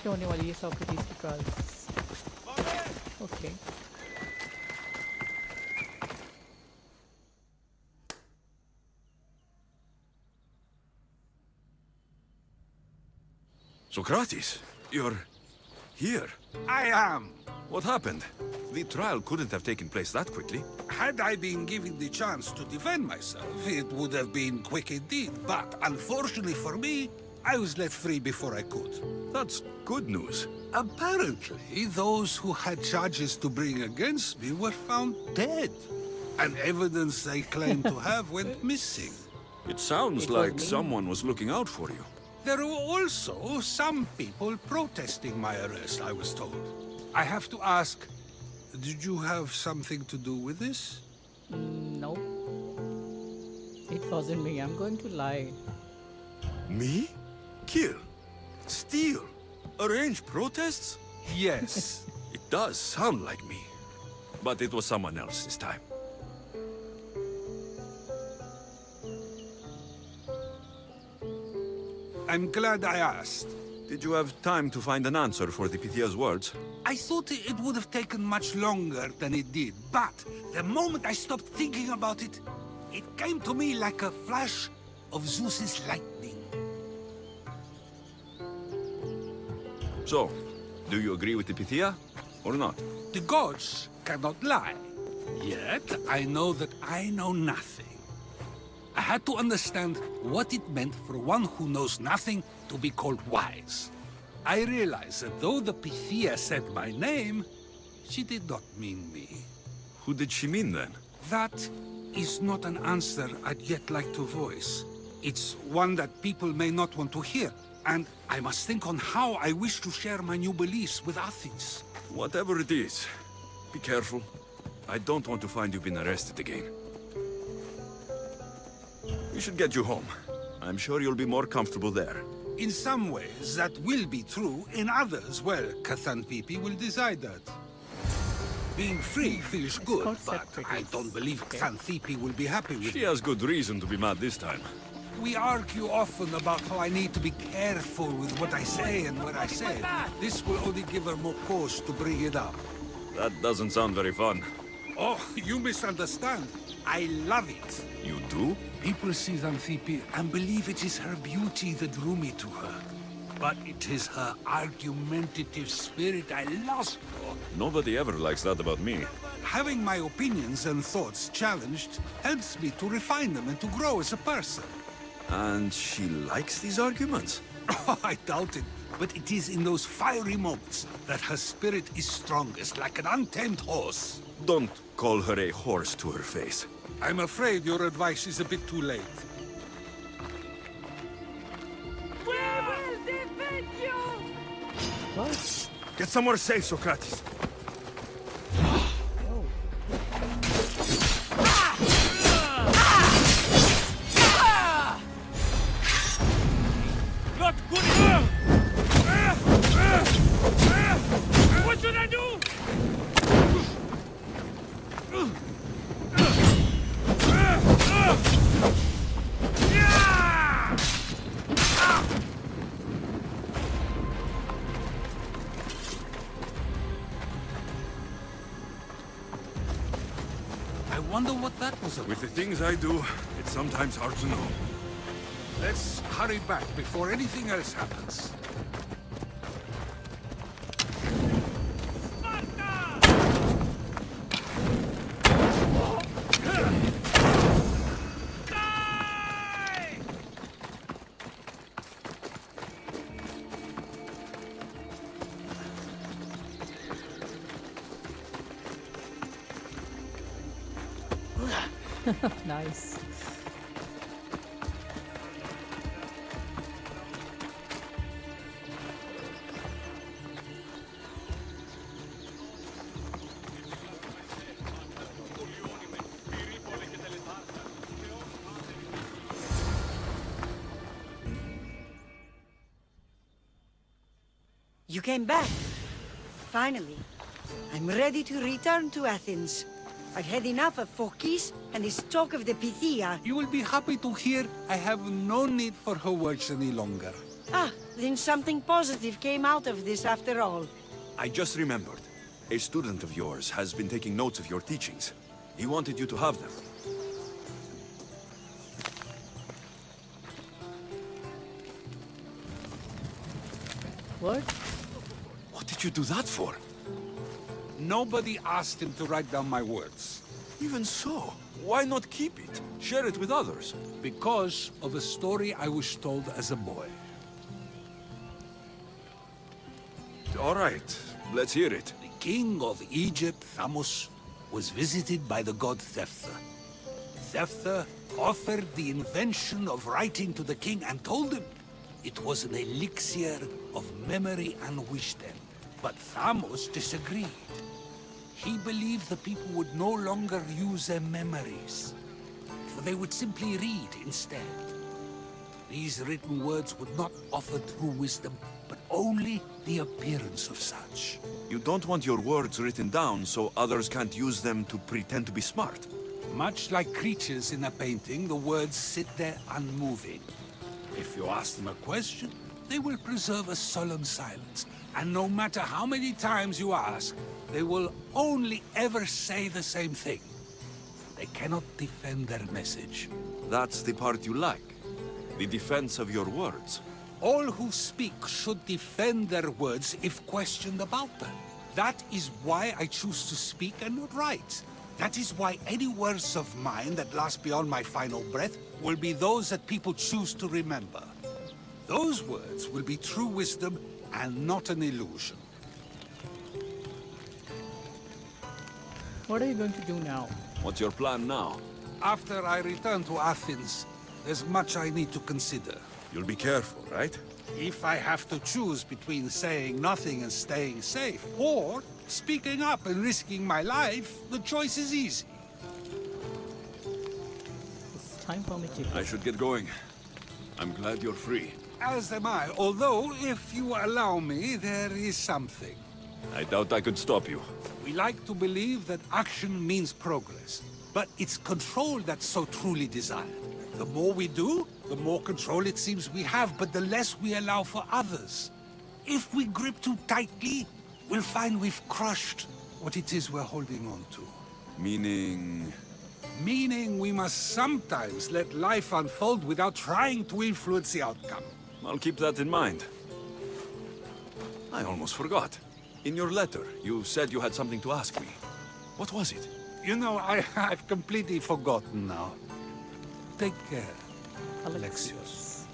पे होने वाली है सोक्रेटिस की trials. Okay. Socrates, you're here. I am. What happened? The trial couldn't have taken place that quickly. Had I been given the chance to defend myself, it would have been quick indeed. But unfortunately for me, I was let free before I could. That's good news. Apparently, those who had charges to bring against me were found dead. And evidence they claimed to have went missing. It sounds like someone was looking out for you. There were also some people protesting my arrest, I was told. I have to ask, did you have something to do with this? No. It wasn't me. I'm going to lie. Me? Kill? Steal? Arrange protests? Yes. It does sound like me. But it was someone else this time. I'm glad I asked. Did you have time to find an answer for the Pythia's words? I thought it would have taken much longer than it did, but the moment I stopped thinking about it, it came to me like a flash of Zeus's lightning. So, do you agree with the Pythia, or not? The gods cannot lie. Yet, I know that I know nothing. I had to understand what it meant for one who knows nothing to be called wise. I realized that though the Pythia said my name, she did not mean me. Who did she mean then? That is not an answer I'd yet like to voice. It's one that people may not want to hear, and I must think on how I wish to share my new beliefs with Athens. Whatever it is, be careful. I don't want to find you being arrested again. We should get you home. I'm sure you'll be more comfortable there. In some ways, that will be true. In others, well, Xanthippe will decide that. Being free feels good, but I don't believe Xanthippe will be happy with it. She has good reason to be mad this time. We argue often about how I need to be careful with what I say and what I say. This will only give her more cause to bring it up. That doesn't sound very fun. Oh, you misunderstand. I love it. You do? People see Xanthippe and believe it is her beauty that drew me to her. But it is her argumentative spirit I lust for. Nobody ever likes that about me. Having my opinions and thoughts challenged helps me to refine them and to grow as a person. And she likes these arguments? Oh, I doubt it. But it is in those fiery moments that her spirit is strongest, like an untamed horse. Don't call her a horse to her face. I'm afraid your advice is a bit too late. We will defend you! What? Get somewhere safe, Socrates. Not good enough! What should I do? I wonder what that was about. With the things I do, it's sometimes hard to know. Let's hurry back before anything else happens. Nice. You came back. Finally. I'm ready to return to Athens. I've had enough of Phokis and his talk of the Pythia. You will be happy to hear I have no need for her words any longer. Ah, Then something positive came out of this after all. I just remembered. A student of yours has been taking notes of your teachings. He wanted you to have them. What? What did you do that for? Nobody asked him to write down my words. Even so, why not keep it? Share it with others. Because of a story I was told as a boy. All right, let's hear it. The king of Egypt, Thamos, was visited by the god Thephtha. Thephtha offered the invention of writing to the king and told him it was an elixir of memory and wisdom. But Thamos disagreed. He believed the people would no longer use their memories, for they would simply read instead. These written words would not offer true wisdom, but only the appearance of such. You don't want your words written down so others can't use them to pretend to be smart. Much like creatures in a painting, the words sit there unmoving. If you ask them a question, they will preserve a solemn silence. And no matter how many times you ask, they will only ever say the same thing. They cannot defend their message. That's the part you like. The defense of your words. All who speak should defend their words if questioned about them. That is why I choose to speak and not write. That is why any words of mine that last beyond my final breath will be those that people choose to remember. Those words will be true wisdom and not an illusion. What are you going to do now? What's your plan now? After I return to Athens, there's much I need to consider. You'll be careful, right? If I have to choose between saying nothing and staying safe, or speaking up and risking my life, the choice is easy. It's time for me to... I should get going. I'm glad you're free. As am I, although, if you allow me, there is something. I doubt I could stop you. We like to believe that action means progress, but it's control that's so truly desired. The more we do, the more control it seems we have, but the less we allow for others. If we grip too tightly, we'll find we've crushed what it is we're holding on to. Meaning... Meaning we must sometimes let life unfold without trying to influence the outcome. I'll keep that in mind. I almost forgot. In your letter, you said you had something to ask me. What was it? You know, I've completely forgotten now. Take care, Alexios.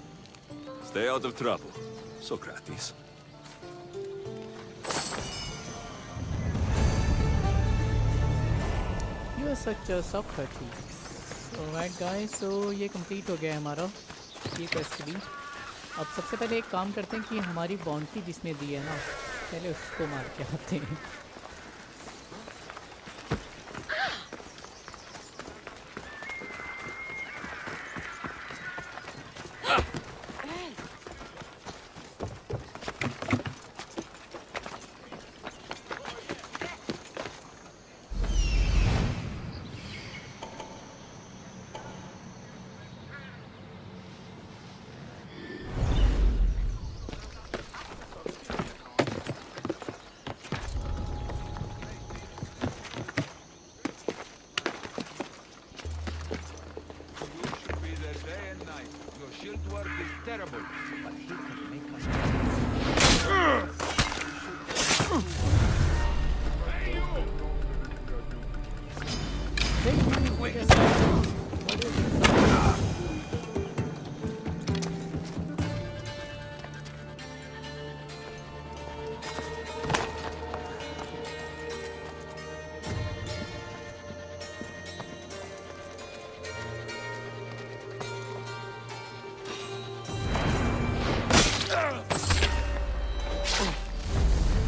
Stay out of trouble, Socrates. You are such a Socrates. Alright guys, so ये complete हो गया है हमारा ये quest भी. अब सबसे पहले एक काम करते हैं कि हमारी बाउंड्री जिसने दी है ना, पहले उसको मार के आते हैं.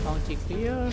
Bounty clear.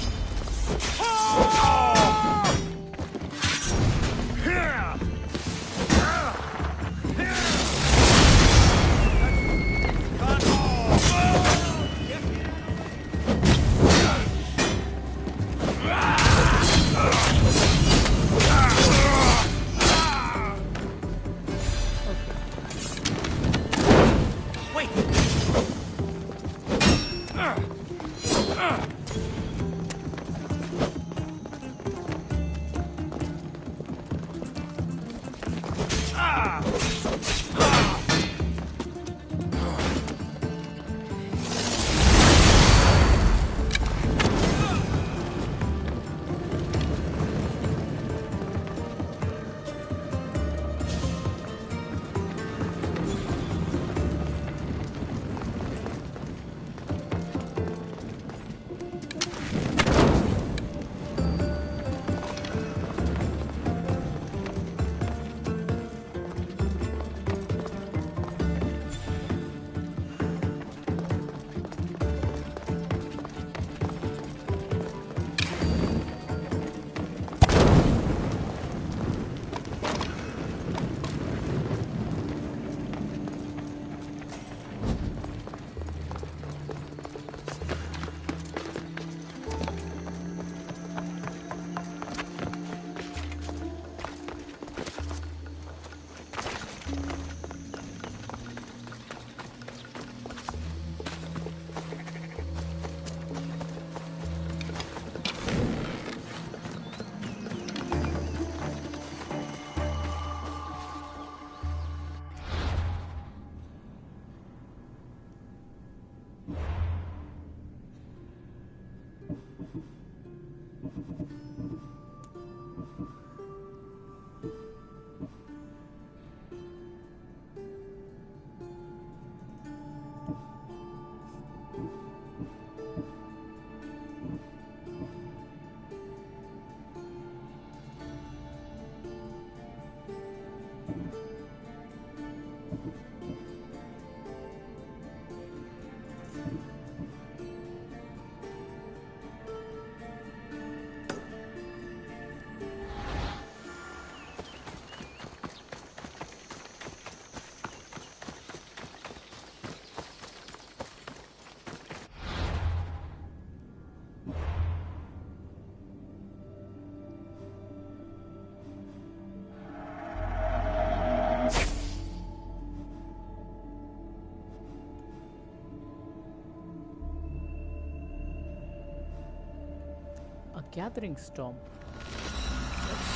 A gathering storm. Let's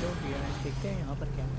go here and देखते हैं यहाँ पर क्या है.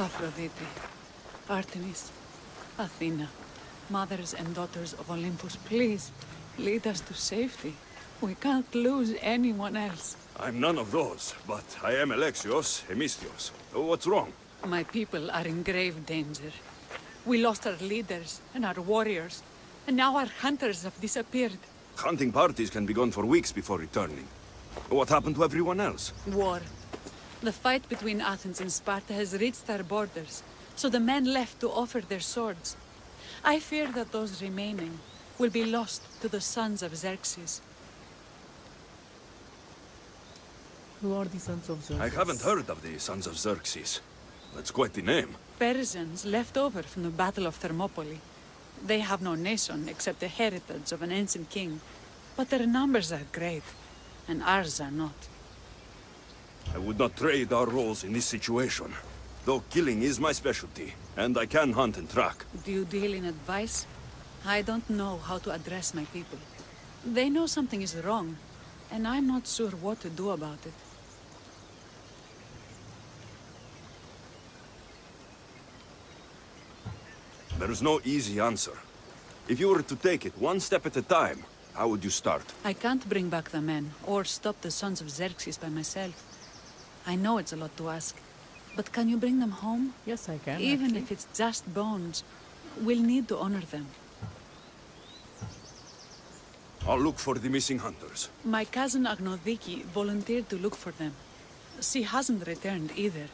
Aphrodite, Artemis, Athena, mothers and daughters of Olympus, please, lead us to safety. We can't lose anyone else. I'm none of those, but I am Alexios, Hemistios. What's wrong? My people are in grave danger. We lost our leaders and our warriors, and now our hunters have disappeared. Hunting parties can be gone for weeks before returning. What happened to everyone else? War. The fight between Athens and Sparta has reached our borders, so the men left to offer their swords. I fear that those remaining will be lost to the sons of Xerxes. Who are the sons of Xerxes? I haven't heard of the Sons of Xerxes. That's quite the name. Persians left over from the Battle of Thermopylae. They have no nation except the heritage of an ancient king, but their numbers are great, and ours are not. I would not trade our roles in this situation. Though killing is my specialty, and I can hunt and track. Do you deal in advice? I don't know how to address my people. They know something is wrong, and I'm not sure what to do about it. There is no easy answer. If you were to take it one step at a time, How would you start? I can't bring back the men, or stop the sons of Xerxes by myself. I know it's a lot to ask, but can you bring them home? Yes, I can. Even actually. if it's just bones, we'll need to honor them. I'll look for the missing hunters. My cousin Agnodiki volunteered to look for them. She hasn't returned either.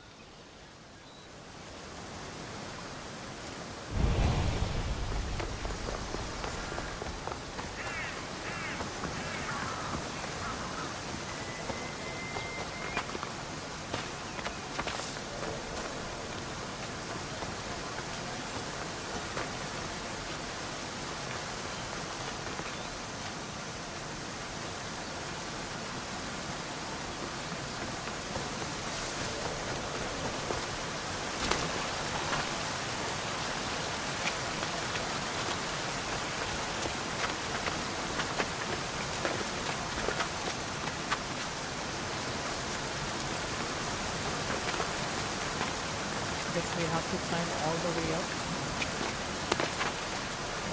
Guess we have to climb all the way up.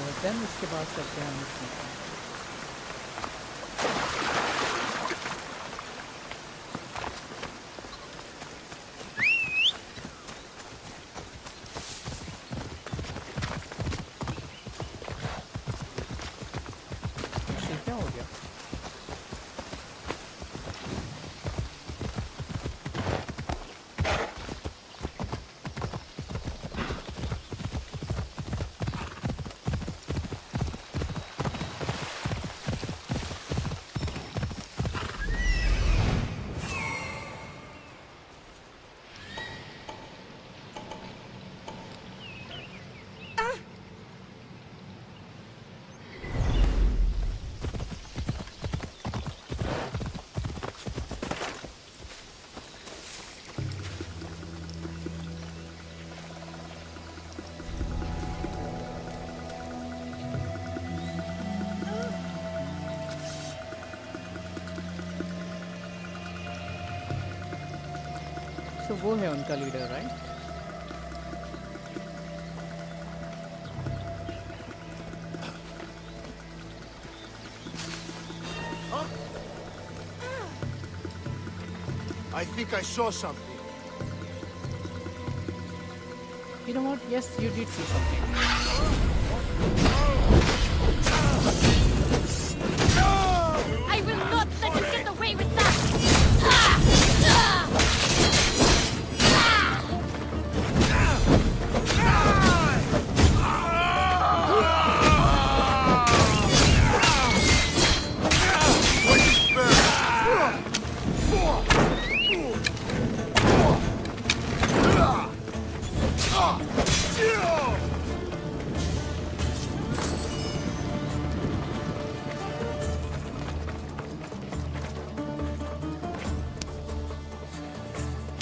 और then उसके बाद करते हैं mission. क्या हो गया? So वो है उनका leader, right? I think I saw something. You know what? Yes, you did see something. I will not let you get away with that!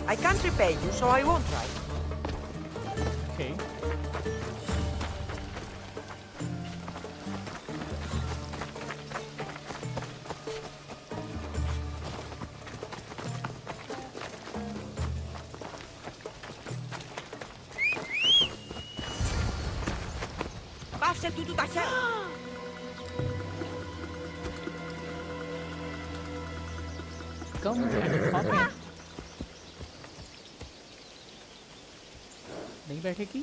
I can't repay you, so I won't try. Okay. Πάψε τούτου τα χέρια. Come and hop in. नहीं बैठेगी?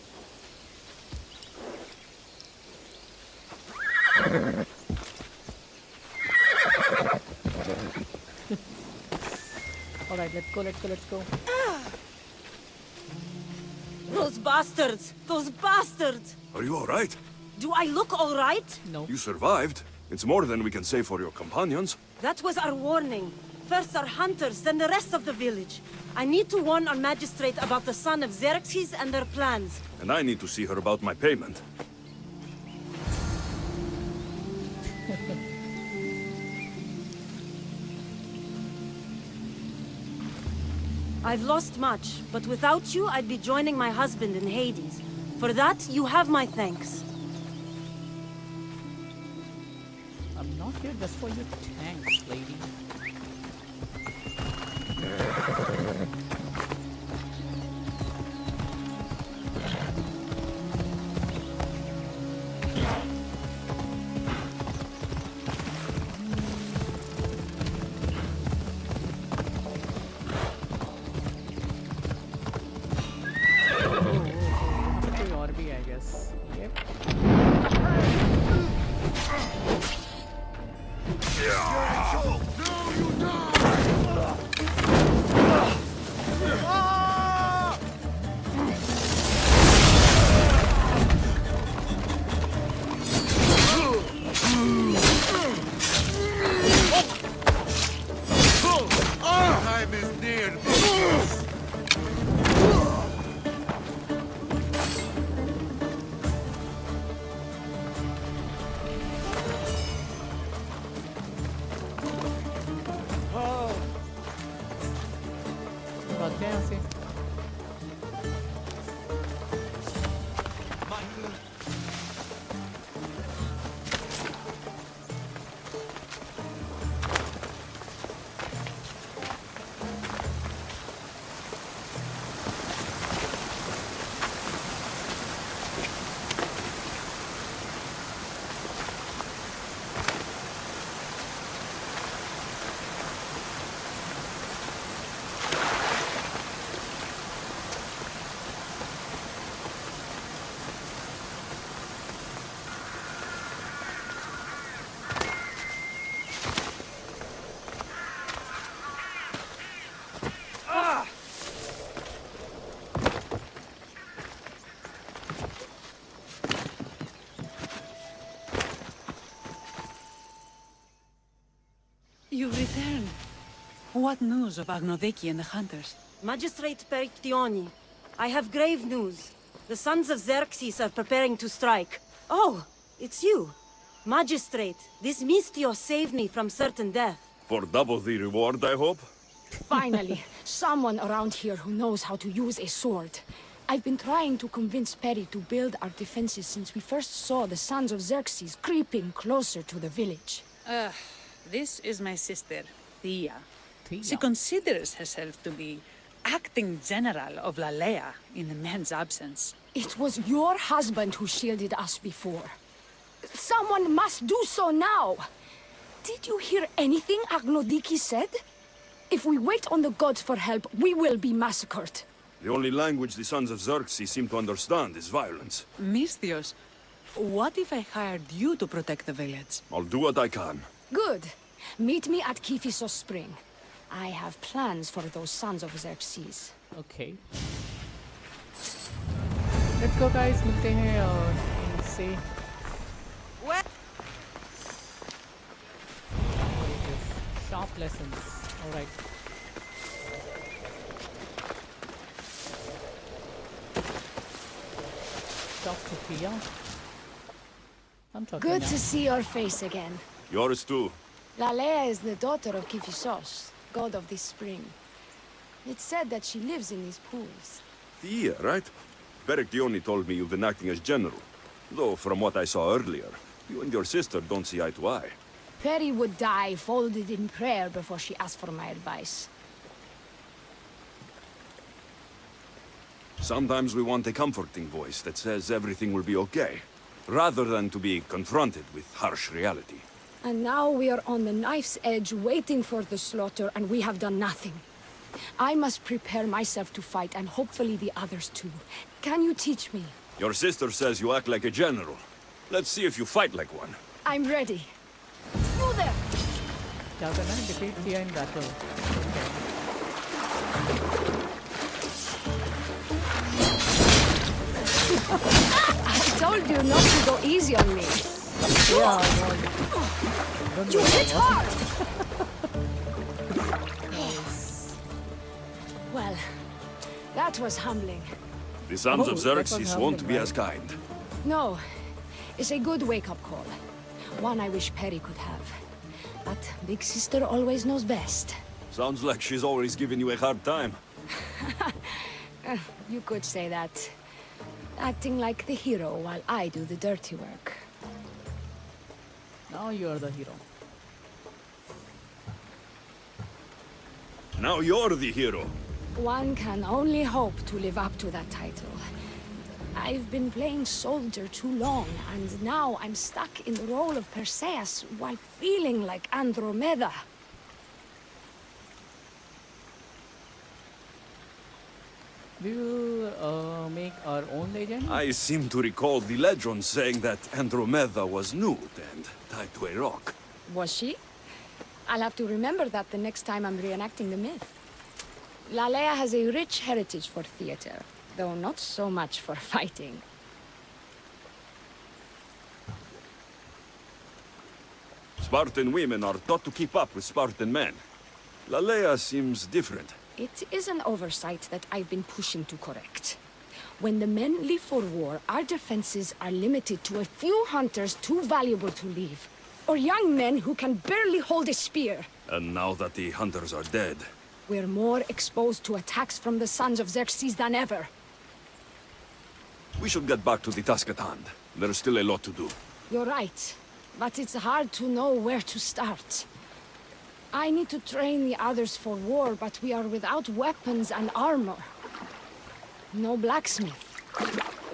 All right, let's go, let's go, let's go. Those bastards! Those bastards! Are you all right? Do I look all right? No. You survived. It's more than we can say for your companions. That was our warning. First our hunters, then the rest of the village. I need to warn our magistrate about the son of Xerxes and their plans. And I need to see her about my payment. I've lost much, but without you, I'd be joining my husband in Hades. For that, you have my thanks. I'm not here just for your thanks, lady. Time is near. भागते हैं यहाँ से। You've returned. What news of Agnodeki and the hunters? Magistrate Perictioni, I have grave news. The sons of Xerxes are preparing to strike. Oh, it's you. Magistrate, this Mistio saved me from certain death. For double the reward, I hope? Finally, someone around here who knows how to use a sword. I've been trying to convince Perry to build our defenses since we first saw the sons of Xerxes creeping closer to the village. This is my sister, Thea. Thea. She considers herself to be acting general of Lalea in the man's absence. It was your husband who shielded us before. Someone must do so now! Did you hear anything Agnodiki said? If we wait on the gods for help, we will be massacred. The only language the sons of Xerxes seem to understand is violence. Misthios, what if I hired you to protect the village? I'll do what I can. Good. Meet me at Kiphisos Spring. I have plans for those sons of Xerxes. Okay. Let's go guys, मिलते हैं इनसे। Sharp lessons. All right. Talk to Thea. I'm talking Good now. to see your face again. Yours too. Lalea is the daughter of Kiphisos, god of this spring. It's said that she lives in these pools. Thea, right? Perictioni told me you've been acting as general. Though, from what I saw earlier, you and your sister don't see eye to eye. Perry would die folded in prayer before she asked for my advice. Sometimes we want a comforting voice that says everything will be okay, rather than to be confronted with harsh reality. And now we are on the knife's edge waiting for the slaughter, and we have done nothing. I must prepare myself to fight, and hopefully the others too. Can you teach me? Your sister says you act like a general. Let's see if you fight like one. I'm ready. You there! क्या करना है? Defeat Thea in battle. I told you not to go easy on me. Yeah, You hit hard! Well, that was humbling. The sons Oh, of that was Xerxes won't humbling, be right? as kind. No, it's a good wake-up call. One I wish Perry could have. But Big Sister always knows best. Sounds like she's always giving you a hard time. You could say that. Acting like the hero while I do the dirty work. Now you are the hero. Now you're the hero. One can only hope to live up to that title. I've been playing soldier too long, and now I'm stuck in the role of Perseus while feeling like Andromeda. We will make our own legend. I seem to recall the legend saying that Andromeda was nude and tied to a rock. Was she? I'll have to remember that the next time I'm reenacting the myth. Lalea has a rich heritage for theater, though not so much for fighting. Spartan women are taught to keep up with Spartan men. Lalea seems different. It is an oversight that I've been pushing to correct. When the men leave for war, our defenses are limited to a few hunters too valuable to leave, or young men who can barely hold a spear. And now that the hunters are dead, We're more exposed to attacks from the sons of Xerxes than ever. we should get back to the task at hand. There's still a lot to do. You're right, but it's hard to know where to start. I need to train the others for war, but we are without weapons and armor. No blacksmith.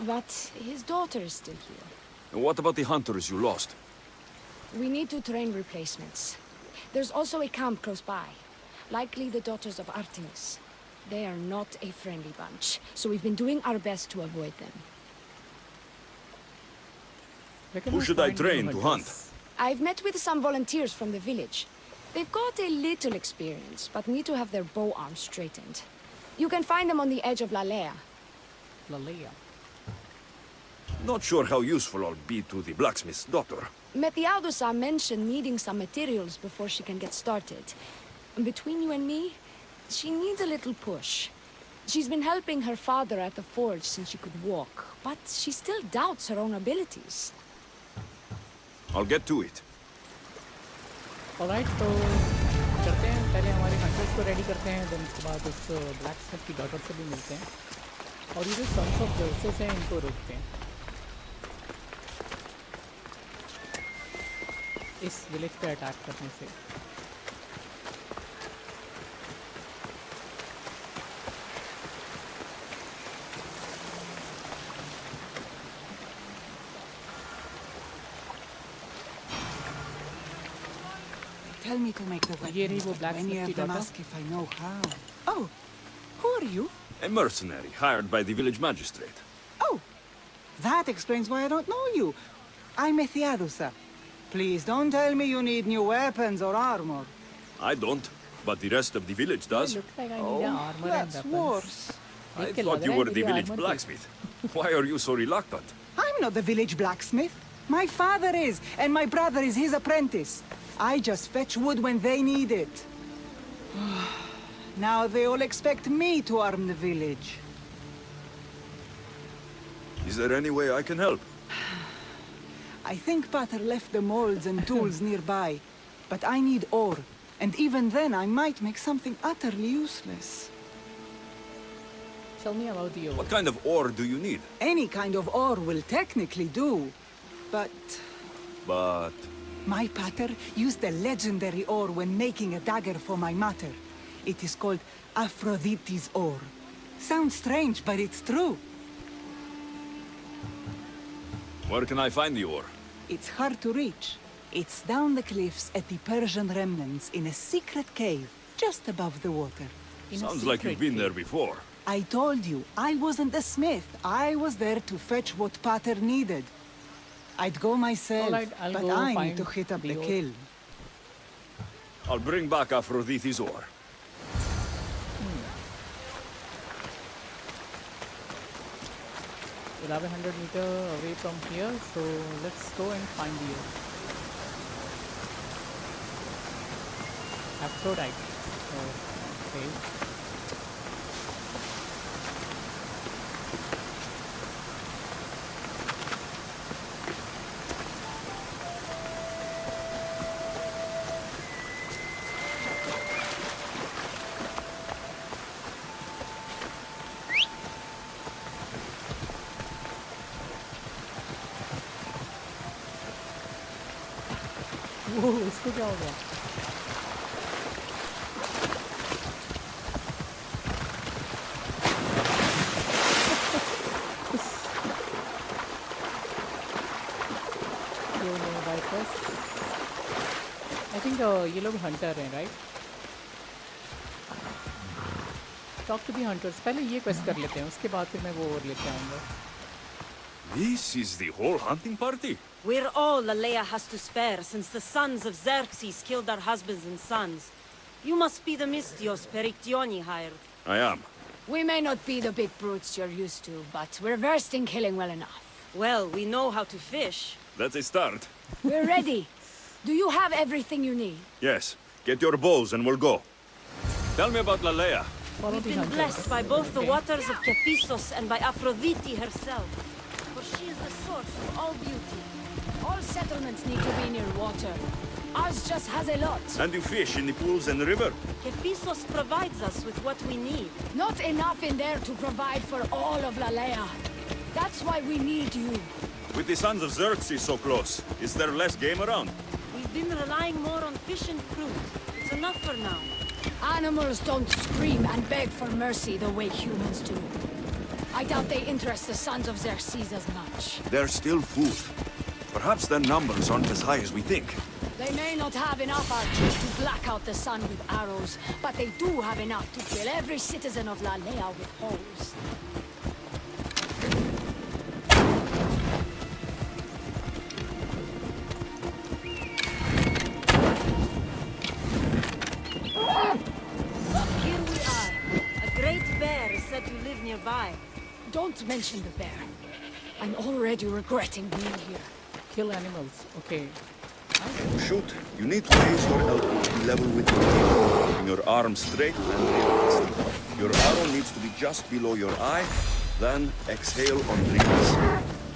But his daughter is still here. And what about the hunters you lost? We need to train replacements. There's also a camp close by. Likely the daughters of Artemis. They are not a friendly bunch, so we've been doing our best to avoid them. Who should I train to hunt? I've met with some volunteers from the village. They've got a little experience, but need to have their bow arms straightened. You can find them on the edge of Lalea. Lalea. Not sure how useful I'll be to the blacksmith's daughter. Methiadusa mentioned needing some materials before she can get started. Between you and me, she needs a little push. She's been helping her father at the forge since she could walk, but she still doubts her own abilities. I'll get to it. Alright, तो करते हैं, पहले हमारे hunters को ready करते हैं, then उसके बाद उस ब्लैक स्मिथ की डॉटर से भी मिलते हैं और ये जो सन्स ऑफ जर्सेस हैं इनको रोकते हैं इस विलेज पे अटैक करने से. Tell me to make the ये रही weapons, वो but blacksmith many की of them daughter. ask if I know how. Oh, who are you? A mercenary hired by the village magistrate. Oh, that explains why I don't know you. I'm Methiadusa. Please don't tell me you need new weapons or armor. I don't, but the rest of the village does. Looks like I need Oh, armor and that's weapons. worse. I देख के thought लग you रहा है were the मेरी village armor blacksmith. Why are you so reluctant? I'm not the village blacksmith. My father is, and my brother is his apprentice. I just fetch wood when they need it. Now they all expect me to arm the village. Is there any way I can help? I think Pater left the molds and tools nearby, but I need ore, and even then I might make something utterly useless. Tell me about the ore. What kind of ore do you need? Any kind of ore will technically do, but But... my pater used the legendary ore when making a dagger for my mater. It is called Aphrodite's ore. Sounds strange, but it's true. where can I find the ore? It's hard to reach. It's down the cliffs at the Persian remnants in a secret cave just above the water. Sounds like you've been there before. I told you, I wasn't a smith. I was there to fetch what Pater needed. I'd go myself, Alright, I'll but go I find need to hit up the the ore. kiln. I'll bring back Aphrodite's ore. 1100 meter away from here, so let's go and find the ore. Aphrodite. Okay. ओह, इसको क्या हो गया? I think ये लोग hunter हैं, right? Talk to the hunters. पहले ये quest कर लेते हैं, उसके बाद फिर मैं वो और लेके आऊँगा. This is the whole hunting party? We're all Lalea has to spare since the sons of Xerxes killed our husbands and sons. You must be the Mistios Perictioni hired. I am. We may not be the big brutes you're used to, but we're versed in killing well enough. Well, we know how to fish. That's a start. We're ready. Do you have everything you need? Yes. Get your bows and we'll go. Tell me about Lalea. We've been blessed by both the waters of Kephissos and by Aphrodite herself. For she is the source of all beauty. All settlements need to be near water. Ours just has a lot. And you fish in the pools and the river? Kephissos provides us with what we need. Not enough in there to provide for all of Lalea. That's why we need you. With the sons of Xerxes so close, is there less game around? We've been relying more on fish and fruit. It's enough for now. Animals don't scream and beg for mercy the way humans do. I doubt they interest the sons of Xerxes as much. There's still food. Perhaps their numbers aren't as high as we think. They may not have enough archers to black out the sun with arrows, but they do have enough to fill every citizen of Lalea with holes. Here we are. A great bear is said to live nearby. Don't mention the bear. I'm already regretting being here. Kill animals. Okay. To shoot, you need to raise your elbow to be level with your heel, keeping your arm straight and relaxed. Your arrow needs to be just below your eye, then exhale on release.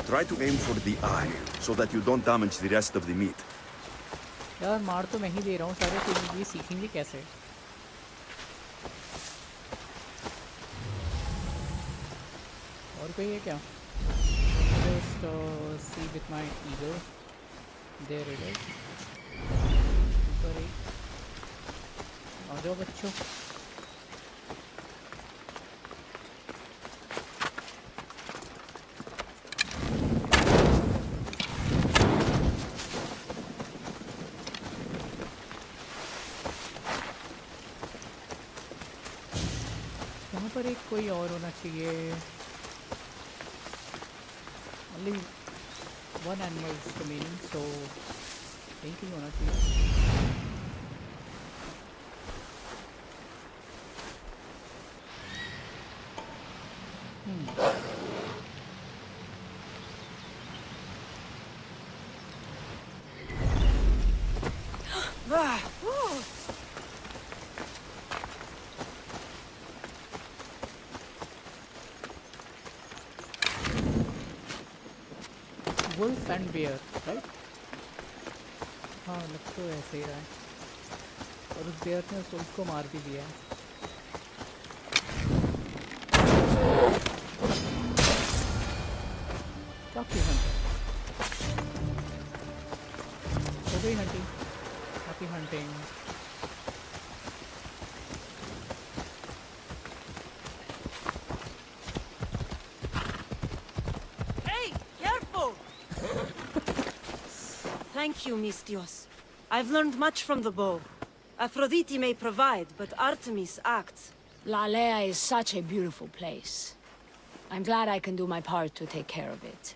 Try to aim for the eye, so that you don't damage the rest of the meat. यार मार तो मैं ही दे रहा हूँ सारे, तो ये सीखेंगे कैसे? और कोई है क्या? Just see with my eagle. There it is. ऊपर एक. आ जाओ बच्चों. यहाँ पर एक कोई और होना चाहिए. Only one animal is remaining, so यही कहीं होना चाहिए. Wolf and bear, right? हाँ लग तो ऐसे ही रहा है. और उस बेयर ने उस wolf को मार भी दिया है. Happy hunting. हो गई hunting. Happy hunting. Hey, careful! Thank you, Mistios. I've learned much from the bow. Aphrodite may provide, but Artemis acts. Lalea is such a beautiful place. I'm glad I can do my part to take care of it.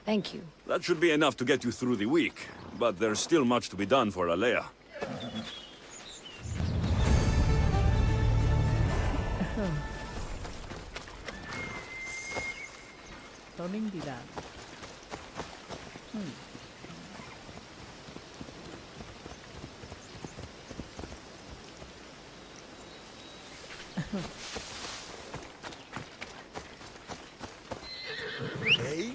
Thank you. That should be enough to get you through the week, but there's still much to be done for Lalea. Turning the land. Hey?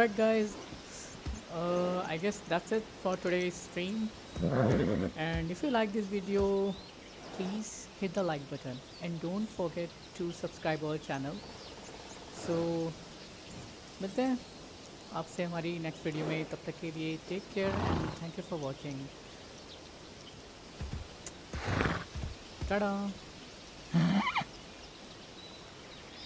Alright guys, I guess that's it for today's stream. And if you like this video, please hit the like button and don't forget to subscribe our channel. So मिलते हैं आपसे हमारी next video में, तब तक के लिए take care and thank you for watching. Tata.